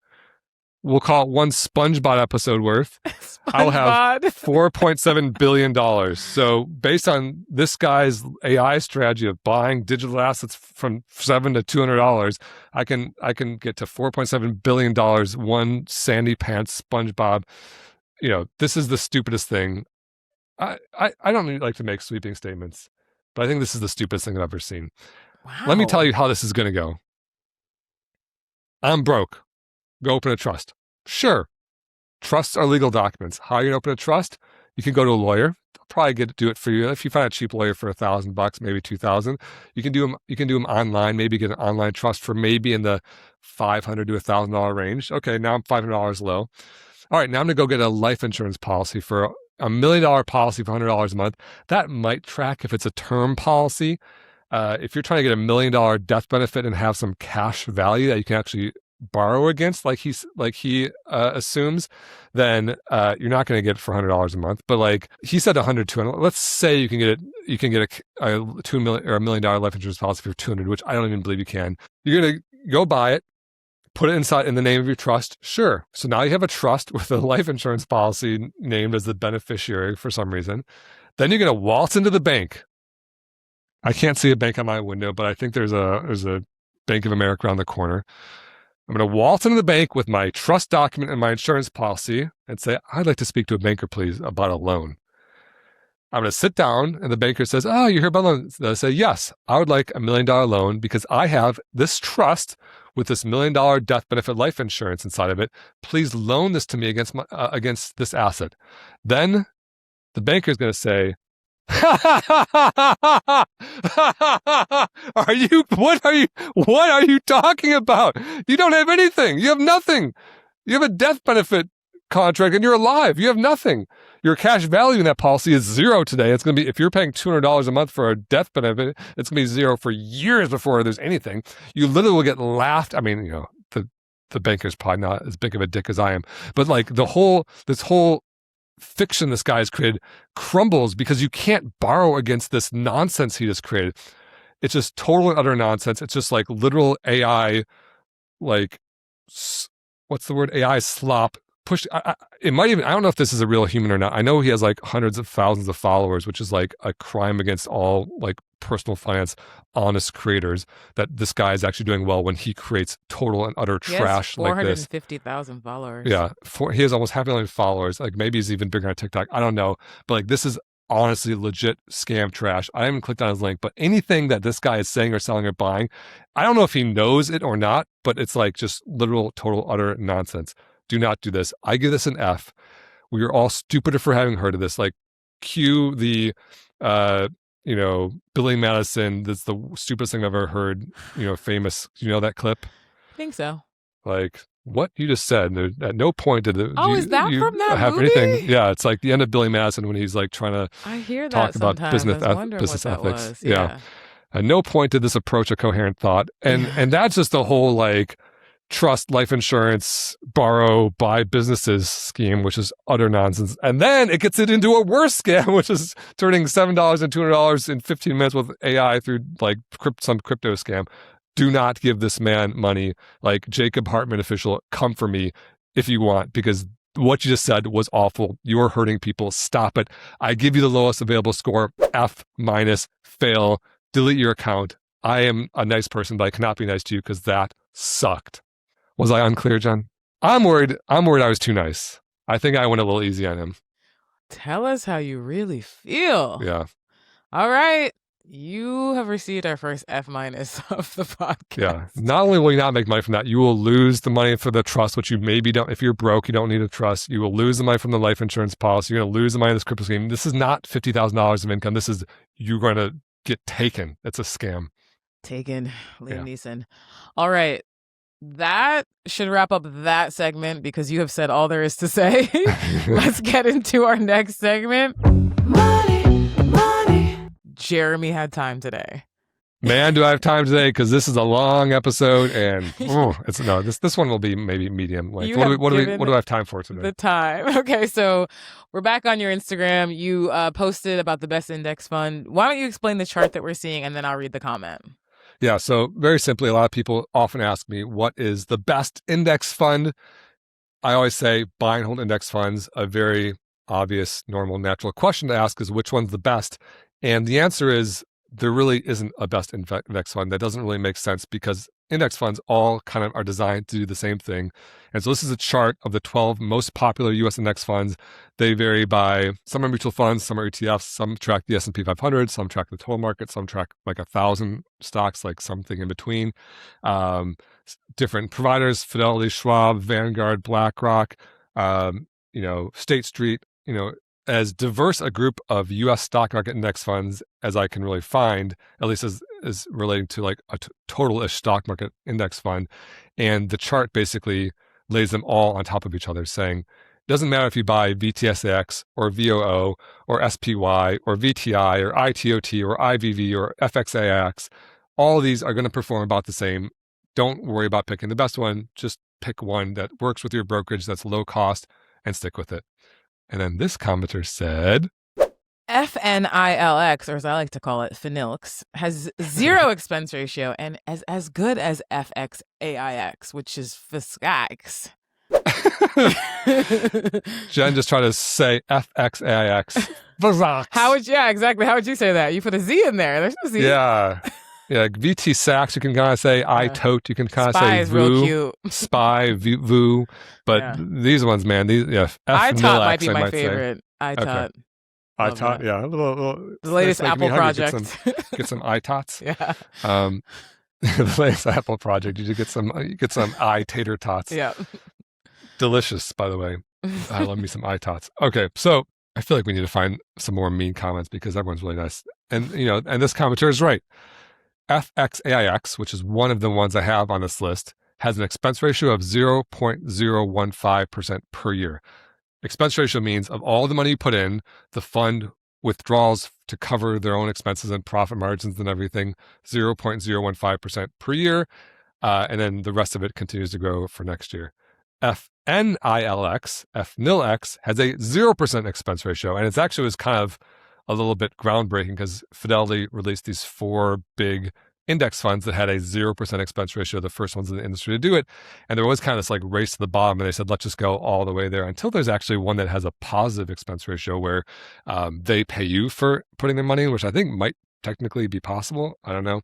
We'll call it one SpongeBob episode worth. I'll have $4.7 billion. So based on this guy's AI strategy of buying digital assets from $7 to $200, I can get to $4.7 billion, one sandy pants SpongeBob. This is the stupidest thing. I don't really like to make sweeping statements, but I think this is the stupidest thing I've ever seen. Wow. Let me tell you how this is going to go. I'm broke. Go open a trust. Sure. Trusts are legal documents. How are you going to open a trust? You can go to a lawyer. They'll probably do it for you. If you find a cheap lawyer for $1,000, maybe $2,000, you can do them online. Maybe get an online trust for maybe in the $500 to $1,000 range. Okay, now I'm $500 low. All right, now I'm going to go get a life insurance policy for $1 million policy for $100 a month. That might track if it's a term policy. If you're trying to get $1 million death benefit and have some cash value that you can actually borrow against, like he assumes, then you're not going to get it for $100 a month. But he said 100, 200. Let's say you can get a $2 million or $1 million life insurance policy for 200, which I don't even believe you can. You're going to go buy it, put it inside in the name of your trust. Sure. So now you have a trust with a life insurance policy named as the beneficiary for some reason. Then you're going to waltz into the bank. I can't see a bank on my window, but I think there's a Bank of America around the corner. I'm going to waltz into the bank with my trust document and my insurance policy and say, I'd like to speak to a banker, please, about a loan. I'm going to sit down and the banker says, oh, you hear about loans? I say, yes, I would like $1 million loan because I have this trust with this $1 million death benefit life insurance inside of it. Please loan this to me against this asset. Then the banker is going to say, what are you talking about? You don't have anything. You have nothing. You have a death benefit contract and you're alive. You have nothing. Your cash value in that policy is zero today. It's going to be, if you're paying $200 a month for a death benefit, it's going to be zero for years before there's anything. You literally will get laughed. I mean, the banker's probably not as big of a dick as I am, but this whole fiction this guy has created crumbles because you can't borrow against this nonsense he just created. It's just total and utter nonsense. It's just literal AI, what's the word? AI slop. It might even, I don't know if this is a real human or not. I know he has hundreds of thousands of followers, which is a crime against all personal finance honest creators, that this guy is actually doing well when he creates total and utter trash like this. 450,000 followers. Yeah. He has almost 500,000 followers. Maybe he's even bigger on TikTok. I don't know. But this is honestly legit scam trash. I haven't clicked on his link, but anything that this guy is saying or selling or buying, I don't know if he knows it or not, but it's just literal, total, utter nonsense. Do not do this. I give this an F. We are all stupider for having heard of this. Cue the, Billy Madison. That's the stupidest thing I've ever heard. Famous. You know that clip? I think so. What you just said. At no point did it. Is that from that have movie? Anything? Yeah, it's the end of Billy Madison when he's trying to I hear talk that about sometimes. business I was wondering business what that ethics. was. Yeah. At no point did this approach a coherent thought. And that's just the whole like trust, life insurance, borrow, buy businesses scheme, which is utter nonsense. And then it gets it into a worse scam, which is turning $7 and $200 in 15 minutes with AI through like some crypto scam. Do not give this man money. Like Jacob Hartman official, come for me if you want, because what you just said was awful. You're hurting people. Stop it. I give you the lowest available score, F-, fail, delete your account. I am a nice person, but I cannot be nice to you because that sucked. Was I unclear, Jen? I'm worried I was too nice. I think I went a little easy on him. Tell us how you really feel. Yeah. All right. You have received our first F- of the podcast. Yeah. Not only will you not make money from that, you will lose the money for the trust, which you maybe don't. If you're broke, you don't need a trust. You will lose the money from the life insurance policy. You're going to lose the money in this crypto scheme. This is not $50,000 of income. This is you're going to get taken. It's a scam. Taken. Liam Neeson. All right. That should wrap up that segment because you have said all there is to say. Let's get into our next segment. Money. Jeremy had time today. Man, do I have time today? Because this is a long episode, and this one will be maybe medium. Like, what do I have time for today? The time. Okay, so we're back on your Instagram. You posted about the best index fund. Why don't you explain the chart that we're seeing, and then I'll read the comment. Yeah, so very simply, a lot of people often ask me, what is the best index fund? I always say buy and hold index funds. A very obvious, normal, natural question to ask is which one's the best? And the answer is there really isn't a best index fund. That doesn't really make sense because index funds all kind of are designed to do the same thing. And so this is a chart of the 12 most popular U.S. index funds. They vary by, some are mutual funds, some are ETFs, some track the S&P 500, some track the total market, some track like 1,000 stocks, like something in between. Different providers, Fidelity, Schwab, Vanguard, BlackRock, State Street, as diverse a group of U.S. stock market index funds as I can really find, at least as relating to like a total-ish stock market index fund. And the chart basically lays them all on top of each other, saying, doesn't matter if you buy VTSAX or VOO or SPY or VTI or ITOT or IVV or FXAX, all of these are going to perform about the same. Don't worry about picking the best one. Just pick one that works with your brokerage, that's low cost, and stick with it. And then this commenter said, FNILX, or as I like to call it, FNILX, has zero expense ratio and is as good as FXAIX, which is FSCAX. Jen just tried to say FXAIX. How would you say that? You put a Z in there. There's no Z. Yeah. Yeah, VT Sachs, you can kind of say ITOT, you can kind of say VOO. Real cute. SPY, VOO. But these ones, man, ITOT might be my favorite. ITOT. Okay. ITOT, yeah. The latest Apple project. Get some ITOTs. Yeah. The latest Apple project. You should get some tater tots. Yeah. Delicious, by the way. I love me some ITOTs. Okay, so I feel like we need to find some more mean comments because everyone's really nice. And and this commenter is right. FXAIX, which is one of the ones I have on this list, has an expense ratio of 0.015% per year. Expense ratio means of all the money you put in, the fund withdraws to cover their own expenses and profit margins and everything, 0.015% per year, and then the rest of it continues to grow for next year. FNILX has a 0% expense ratio, and it actually was kind of a little bit groundbreaking because Fidelity released these 4 big index funds that had a 0% expense ratio, the first ones in the industry to do it. And there was kind of this like race to the bottom, and they said, let's just go all the way there until there's actually one that has a positive expense ratio where they pay you for putting their money in, which I think might technically be possible. I don't know.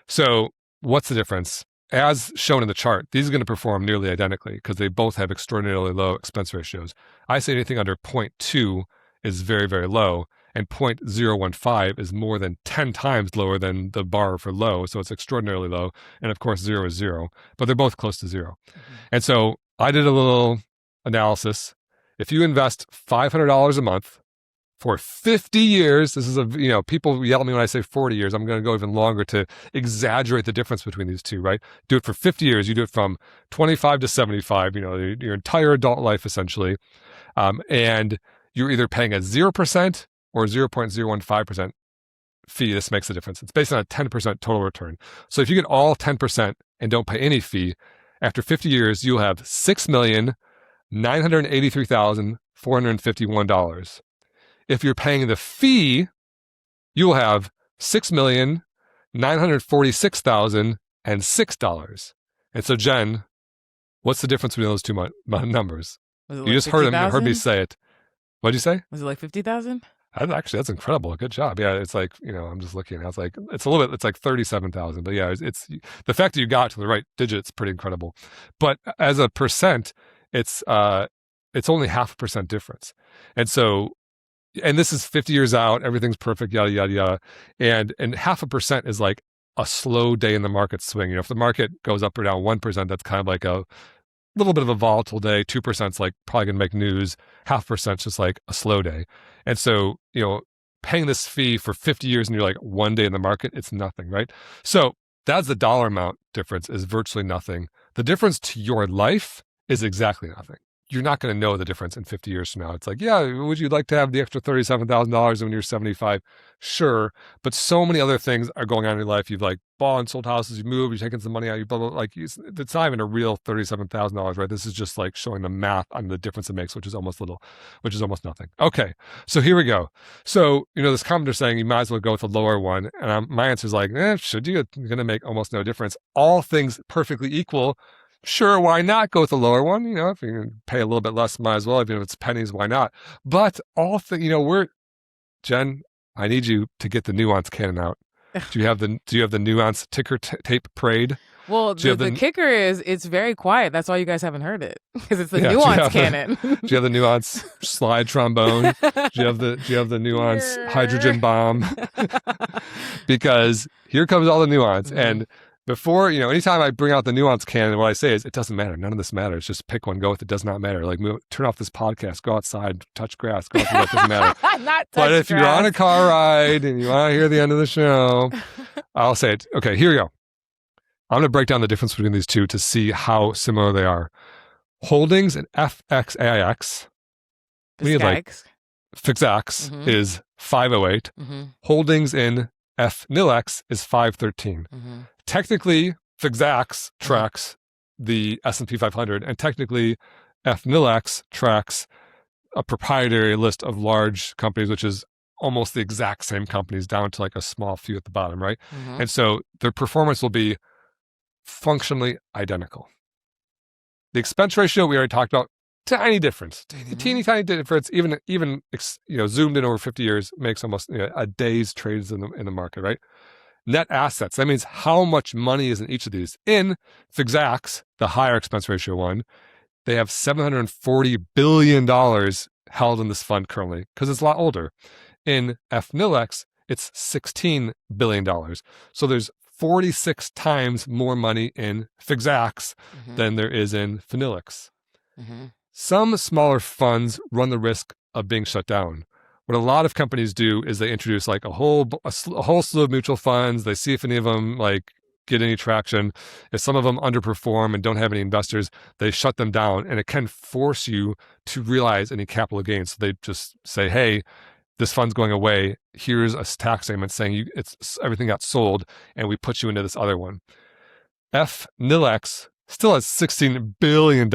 So what's the difference? As shown in the chart, these are going to perform nearly identically because they both have extraordinarily low expense ratios. I say anything under 0.2 is very, very low, and 0.015 is more than 10 times lower than the bar for low, so it's extraordinarily low. And of course, 0 is 0, but they're both close to 0. Mm-hmm. And so I did a little analysis. If you invest $500 a month for 50 years, this is people yell at me when I say 40 years. I'm going to go even longer to exaggerate the difference between these two, right? Do it for 50 years. You do it from 25 to 75, your entire adult life, essentially. And you're either paying at 0% or 0.015% fee, this makes a difference. It's based on a 10% total return. So if you get all 10% and don't pay any fee, after 50 years, you'll have $6,983,451. If you're paying the fee, you will have $6,946,006. And so, Jen, what's the difference between those two numbers? You just heard me say it. What'd you say? Was it like 50,000? Actually, that's incredible. Good job. Yeah, it's like, I'm just looking. I was like, it's a little bit. It's like 37,000. But yeah, it's the fact that you got to the right digit is pretty incredible. But as a percent, it's only 0.5% difference. And so, and this is 50 years out. Everything's perfect. Yada yada yada. And 0.5% is like a slow day in the market swing. If the market goes up or down 1%, that's kind of like a little bit of a volatile day. 2% is like probably going to make news. 0.5% is just like a slow day. And so, paying this fee for 50 years and you're like one day in the market, it's nothing, right? So that's the dollar amount difference is virtually nothing. The difference to your life is exactly nothing. You're not going to know the difference in 50 years from now. It's like, yeah, would you like to have the extra $37,000 when you're 75? Sure. But so many other things are going on in your life. You've like bought and sold houses, you moved, you're taking some money out, you blah, blah, like it's not even a real $37,000, right? This is just like showing the math on the difference it makes, which is almost nothing. Okay. So here we go. So, this commenter saying you might as well go with the lower one. And my answer is like, should you? It's going to make almost no difference. All things perfectly equal. Sure, why not go with the lower one? If you can pay a little bit less, might as well. Even if it's pennies, why not? But Jen, I need you to get the nuance cannon out. Do you have the nuance ticker tape parade? Well, the kicker is it's very quiet. That's why you guys haven't heard it, because it's the nuance cannon. Do you have the nuance slide trombone? Do you have the nuance hydrogen bomb? Because here comes all the nuance. And before, anytime I bring out the nuance cannon, what I say is, it doesn't matter. None of this matters. Just pick one, go with it. Does not matter. Like, turn off this podcast, go outside, touch grass, go outside. It doesn't matter. But if you're on a car ride and you want to hear the end of the show, I'll say it. Okay, here we go. I'm going to break down the difference between these two to see how similar they are. Holdings in FXAIX, we need like FXAX is 508. Holdings in FNILX is 513. Technically, FXAX tracks the S&P 500, and technically, FNILX tracks a proprietary list of large companies, which is almost the exact same companies down to like a small few at the bottom, right? And so their performance will be functionally identical. The expense ratio we already talked about, tiny difference, teeny tiny difference. Even zoomed in over 50 years makes almost a day's trades in the market, right? Net assets, that means how much money is in each of these. In FXAX, the higher expense ratio one, they have $740 billion held in this fund currently because it's a lot older. In FNILX, it's $16 billion. So there's 46 times more money in FXAX than there is in FNILX. Some smaller funds run the risk of being shut down. What a lot of companies do is they introduce like a whole slew of mutual funds. They see if any of them like get any traction. If some of them underperform and don't have any investors, they shut them down, and it can force you to realize any capital gains. So they just say, hey, this fund's going away. Here's a tax statement saying everything got sold, and we put you into this other one. FNILX still has $16 billion.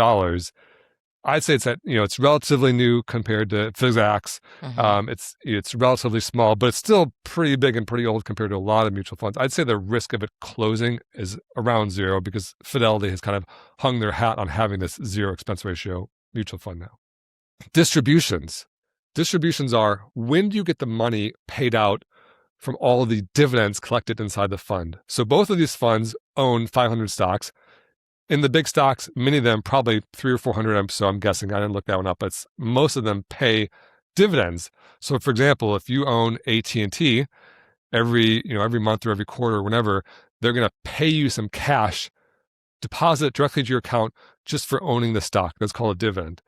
I'd say it's relatively new compared to FXAX. It's relatively small, but it's still pretty big and pretty old compared to a lot of mutual funds. I'd say the risk of it closing is around zero because Fidelity has kind of hung their hat on having this zero expense ratio mutual fund now. Distributions are when do you get the money paid out from all of the dividends collected inside the fund. So both of these funds own 500 stocks. In the big stocks, many of them, probably 300 or 400, so I'm guessing, I didn't look that one up, but most of them pay dividends. So for example, if you own AT&T, every month or every quarter or whenever, they're going to pay you some cash, deposit directly to your account just for owning the stock. That's called a dividend.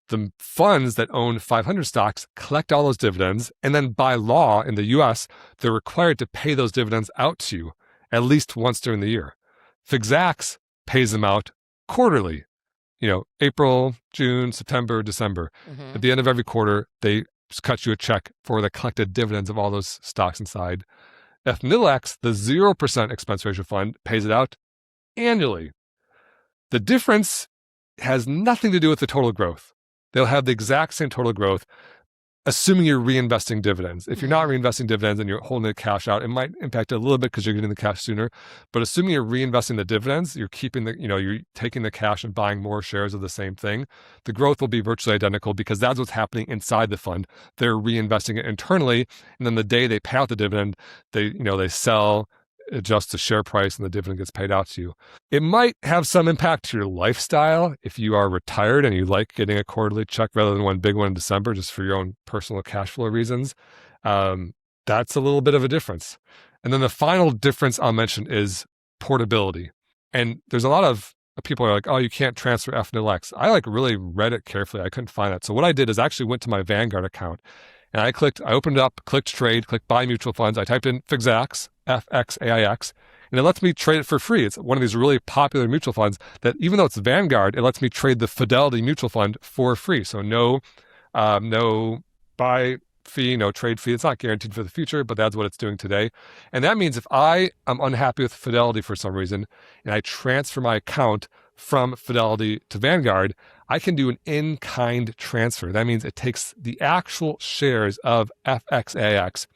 The funds that own 500 stocks collect all those dividends, and then by law in the US, they're required to pay those dividends out to you at least once during the year. FXAX pays them out quarterly, April, June, September, December. At the end of every quarter, they cut you a check for the collected dividends of all those stocks inside. FNILX, the 0% expense ratio fund, pays it out annually. The difference has nothing to do with the total growth. They'll have the exact same total growth, assuming you're reinvesting dividends. If you're not reinvesting dividends and you're holding the cash out, it might impact it a little bit because you're getting the cash sooner. But assuming you're reinvesting the dividends, you're keeping you're taking the cash and buying more shares of the same thing, the growth will be virtually identical because that's what's happening inside the fund. They're reinvesting it internally, and then the day they pay out the dividend, they sell, adjust the share price, and the dividend gets paid out to you. It might have some impact to your lifestyle if you are retired and you like getting a quarterly check rather than one big one in December just for your own personal cash flow reasons. That's a little bit of a difference. And then the final difference I'll mention is portability. And there's a lot of people are like, oh, you can't transfer FNILX. I really read it carefully. I couldn't find that. So what I did is I actually went to my Vanguard account and I opened it up, clicked trade, clicked buy mutual funds. I typed in FXAIX, FXAIX, and it lets me trade it for free. It's one of these really popular mutual funds that even though it's Vanguard, it lets me trade the Fidelity mutual fund for free. So no buy fee, no trade fee. It's not guaranteed for the future, but that's what it's doing today. And that means if I am unhappy with Fidelity for some reason and I transfer my account from Fidelity to Vanguard, I can do an in-kind transfer. That means it takes the actual shares of FXAIX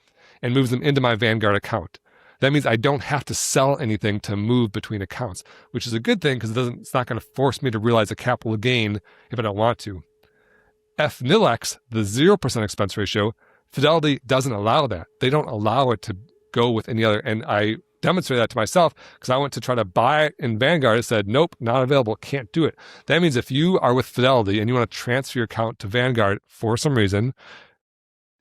and moves them into my Vanguard account. That means I don't have to sell anything to move between accounts, which is a good thing because it's not going to force me to realize a capital gain if I don't want to. FNILX, the 0% expense ratio, Fidelity doesn't allow that. They don't allow it to go with any other. And I demonstrated that to myself because I went to try to buy it in Vanguard. It said, nope, not available, can't do it. That means if you are with Fidelity and you want to transfer your account to Vanguard for some reason,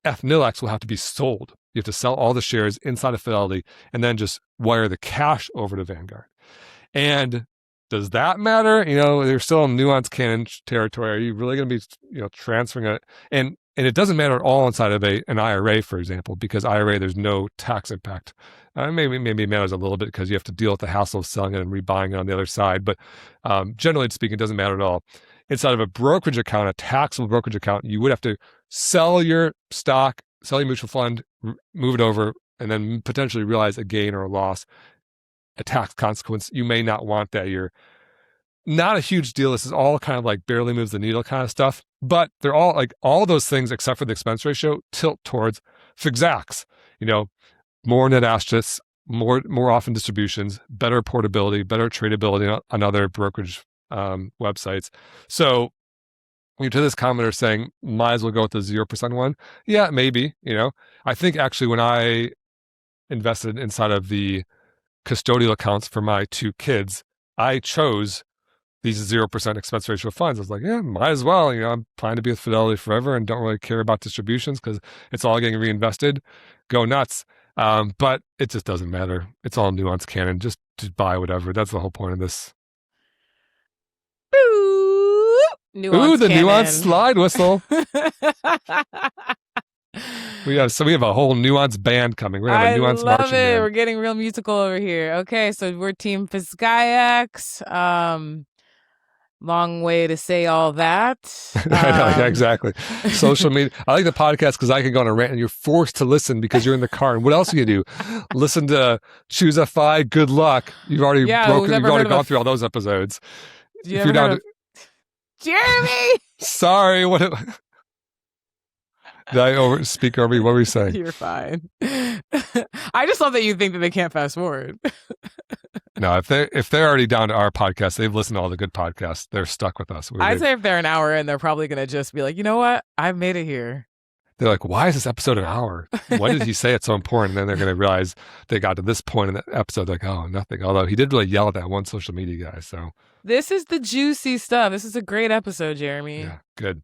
FNILX will have to be sold. You have to sell all the shares inside of Fidelity and then just wire the cash over to Vanguard. And does that matter? They're still in nuanced canon territory. Are you really going to be, transferring it? And it doesn't matter at all inside of an IRA, for example, because IRA, there's no tax impact. Maybe it matters a little bit because you have to deal with the hassle of selling it and rebuying it on the other side. But generally speaking, it doesn't matter at all. Inside of a brokerage account, a taxable brokerage account, you would have to sell your stock, sell your mutual fund, move it over, and then potentially realize a gain or a loss, a tax consequence. You may not want that. You're not a huge deal. This is all kind of like barely moves the needle kind of stuff, but they're all all those things except for the expense ratio tilt towards FXAIX. More net assets, more often distributions, better portability, better tradability on other brokerage websites. So to this commenter saying, might as well go with the 0% one. Yeah, maybe, I think actually when I invested inside of the custodial accounts for my two kids, I chose these 0% expense ratio funds. I was like, yeah, might as well. I'm planning to be with Fidelity forever and don't really care about distributions because it's all getting reinvested. Go nuts. But it just doesn't matter. It's all nuanced canon. Just buy whatever. That's the whole point of this. Nuance Ooh, the canon. nuanced slide whistle. We have a whole nuanced band coming. We're gonna have a nuanced I love marching it. band. We're getting real musical over here. Okay, so we're Team FXAIX. Long way to say all that. Yeah, exactly. Social media. I like the podcast because I can go on a rant and you're forced to listen because you're in the car. And what else do you do? Listen to Choose FI. Good luck. You've already gone through all those episodes. If you're down Jeremy. Sorry. What? Did I speak over you? What were you saying? You're fine. I just love that you think that they can't fast forward. No, if they're already down to our podcast, they've listened to all the good podcasts. They're stuck with us. I'd say if they're an hour in, they're probably going to just be like, you know what? I've made it here. They're like, why is this episode an hour? Why did he say it's so important? And then they're going to realize they got to this point in the episode, like, oh, nothing. Although he did really yell at that one social media guy. So this is the juicy stuff. This is a great episode, Jeremy. Yeah, good.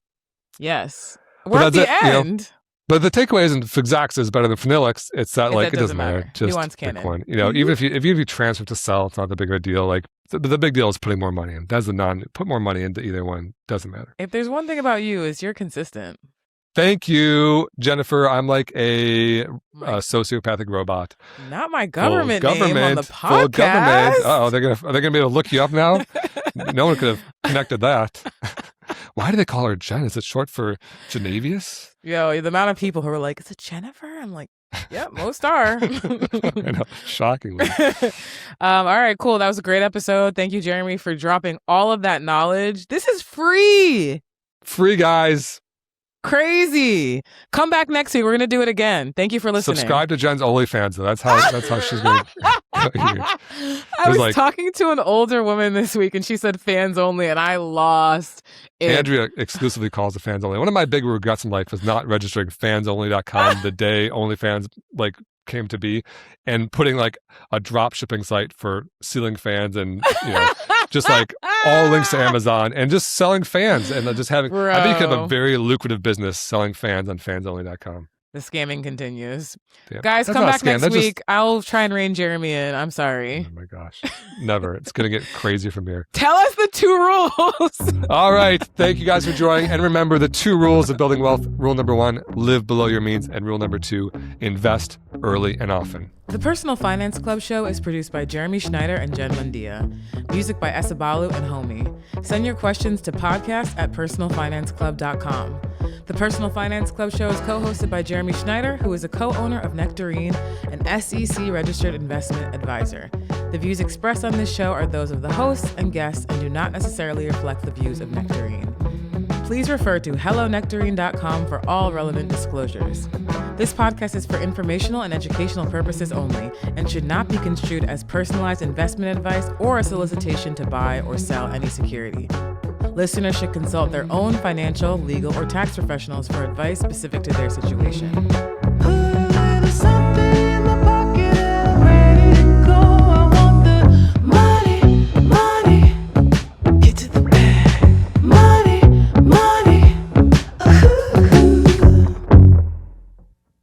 Yes. We're at the end. But the takeaway isn't FXAIX is better than FNILX. It's that it doesn't matter. Just nuance canon. Bitcoin. Even if you transfer to sell, it's not the big of a deal. Like the big deal is putting more money in. That's put more money into either one. Doesn't matter. If there's one thing about you is you're consistent. Thank you, Jennifer. I'm like a sociopathic robot. Not my government name on the podcast. Full government. Are they gonna be able to look you up now? No one could have connected that. Why do they call her Jen? Is it short for Genevius? Yo, the amount of people who are like, is it Jennifer? I'm like, yeah, most are. I know, shockingly. All right, cool. That was a great episode. Thank you, Jeremy, for dropping all of that knowledge. This is free. Free, guys. Crazy. Come back next week. We're going to do it again. Thank you for listening. Subscribe to Jen's OnlyFans, though. That's how she's going to. I was talking to an older woman this week, and she said fans only, and I lost it. Andrea exclusively calls it fans only. One of my big regrets in life was not registering fansonly.com the day OnlyFans came to be, and putting a drop shipping site for ceiling fans and just all links to Amazon and just selling fans and just having. Bro. I think you have a very lucrative business selling fans on fansonly.com. The scamming continues. Yeah. Guys, come back next week. I'll try and rein Jeremy in. I'm sorry. Oh my gosh. Never. It's going to get crazy from here. Tell us the 2 rules. All right. Thank you guys for joining. And remember the 2 rules of building wealth. Rule number 1, live below your means. And rule number 2, invest early and often. The Personal Finance Club show is produced by Jeremy Schneider and Jen Mundia. Music by Esabalu and Homie. Send your questions to podcast@personalfinanceclub.com. The Personal Finance Club show is co-hosted by Jeremy Schneider, who is a co-owner of Nectarine, an SEC-registered investment advisor. The views expressed on this show are those of the hosts and guests and do not necessarily reflect the views of Nectarine. Please refer to hellonectarine.com for all relevant disclosures. This podcast is for informational and educational purposes only and should not be construed as personalized investment advice or a solicitation to buy or sell any security. Listeners should consult their own financial, legal, or tax professionals for advice specific to their situation.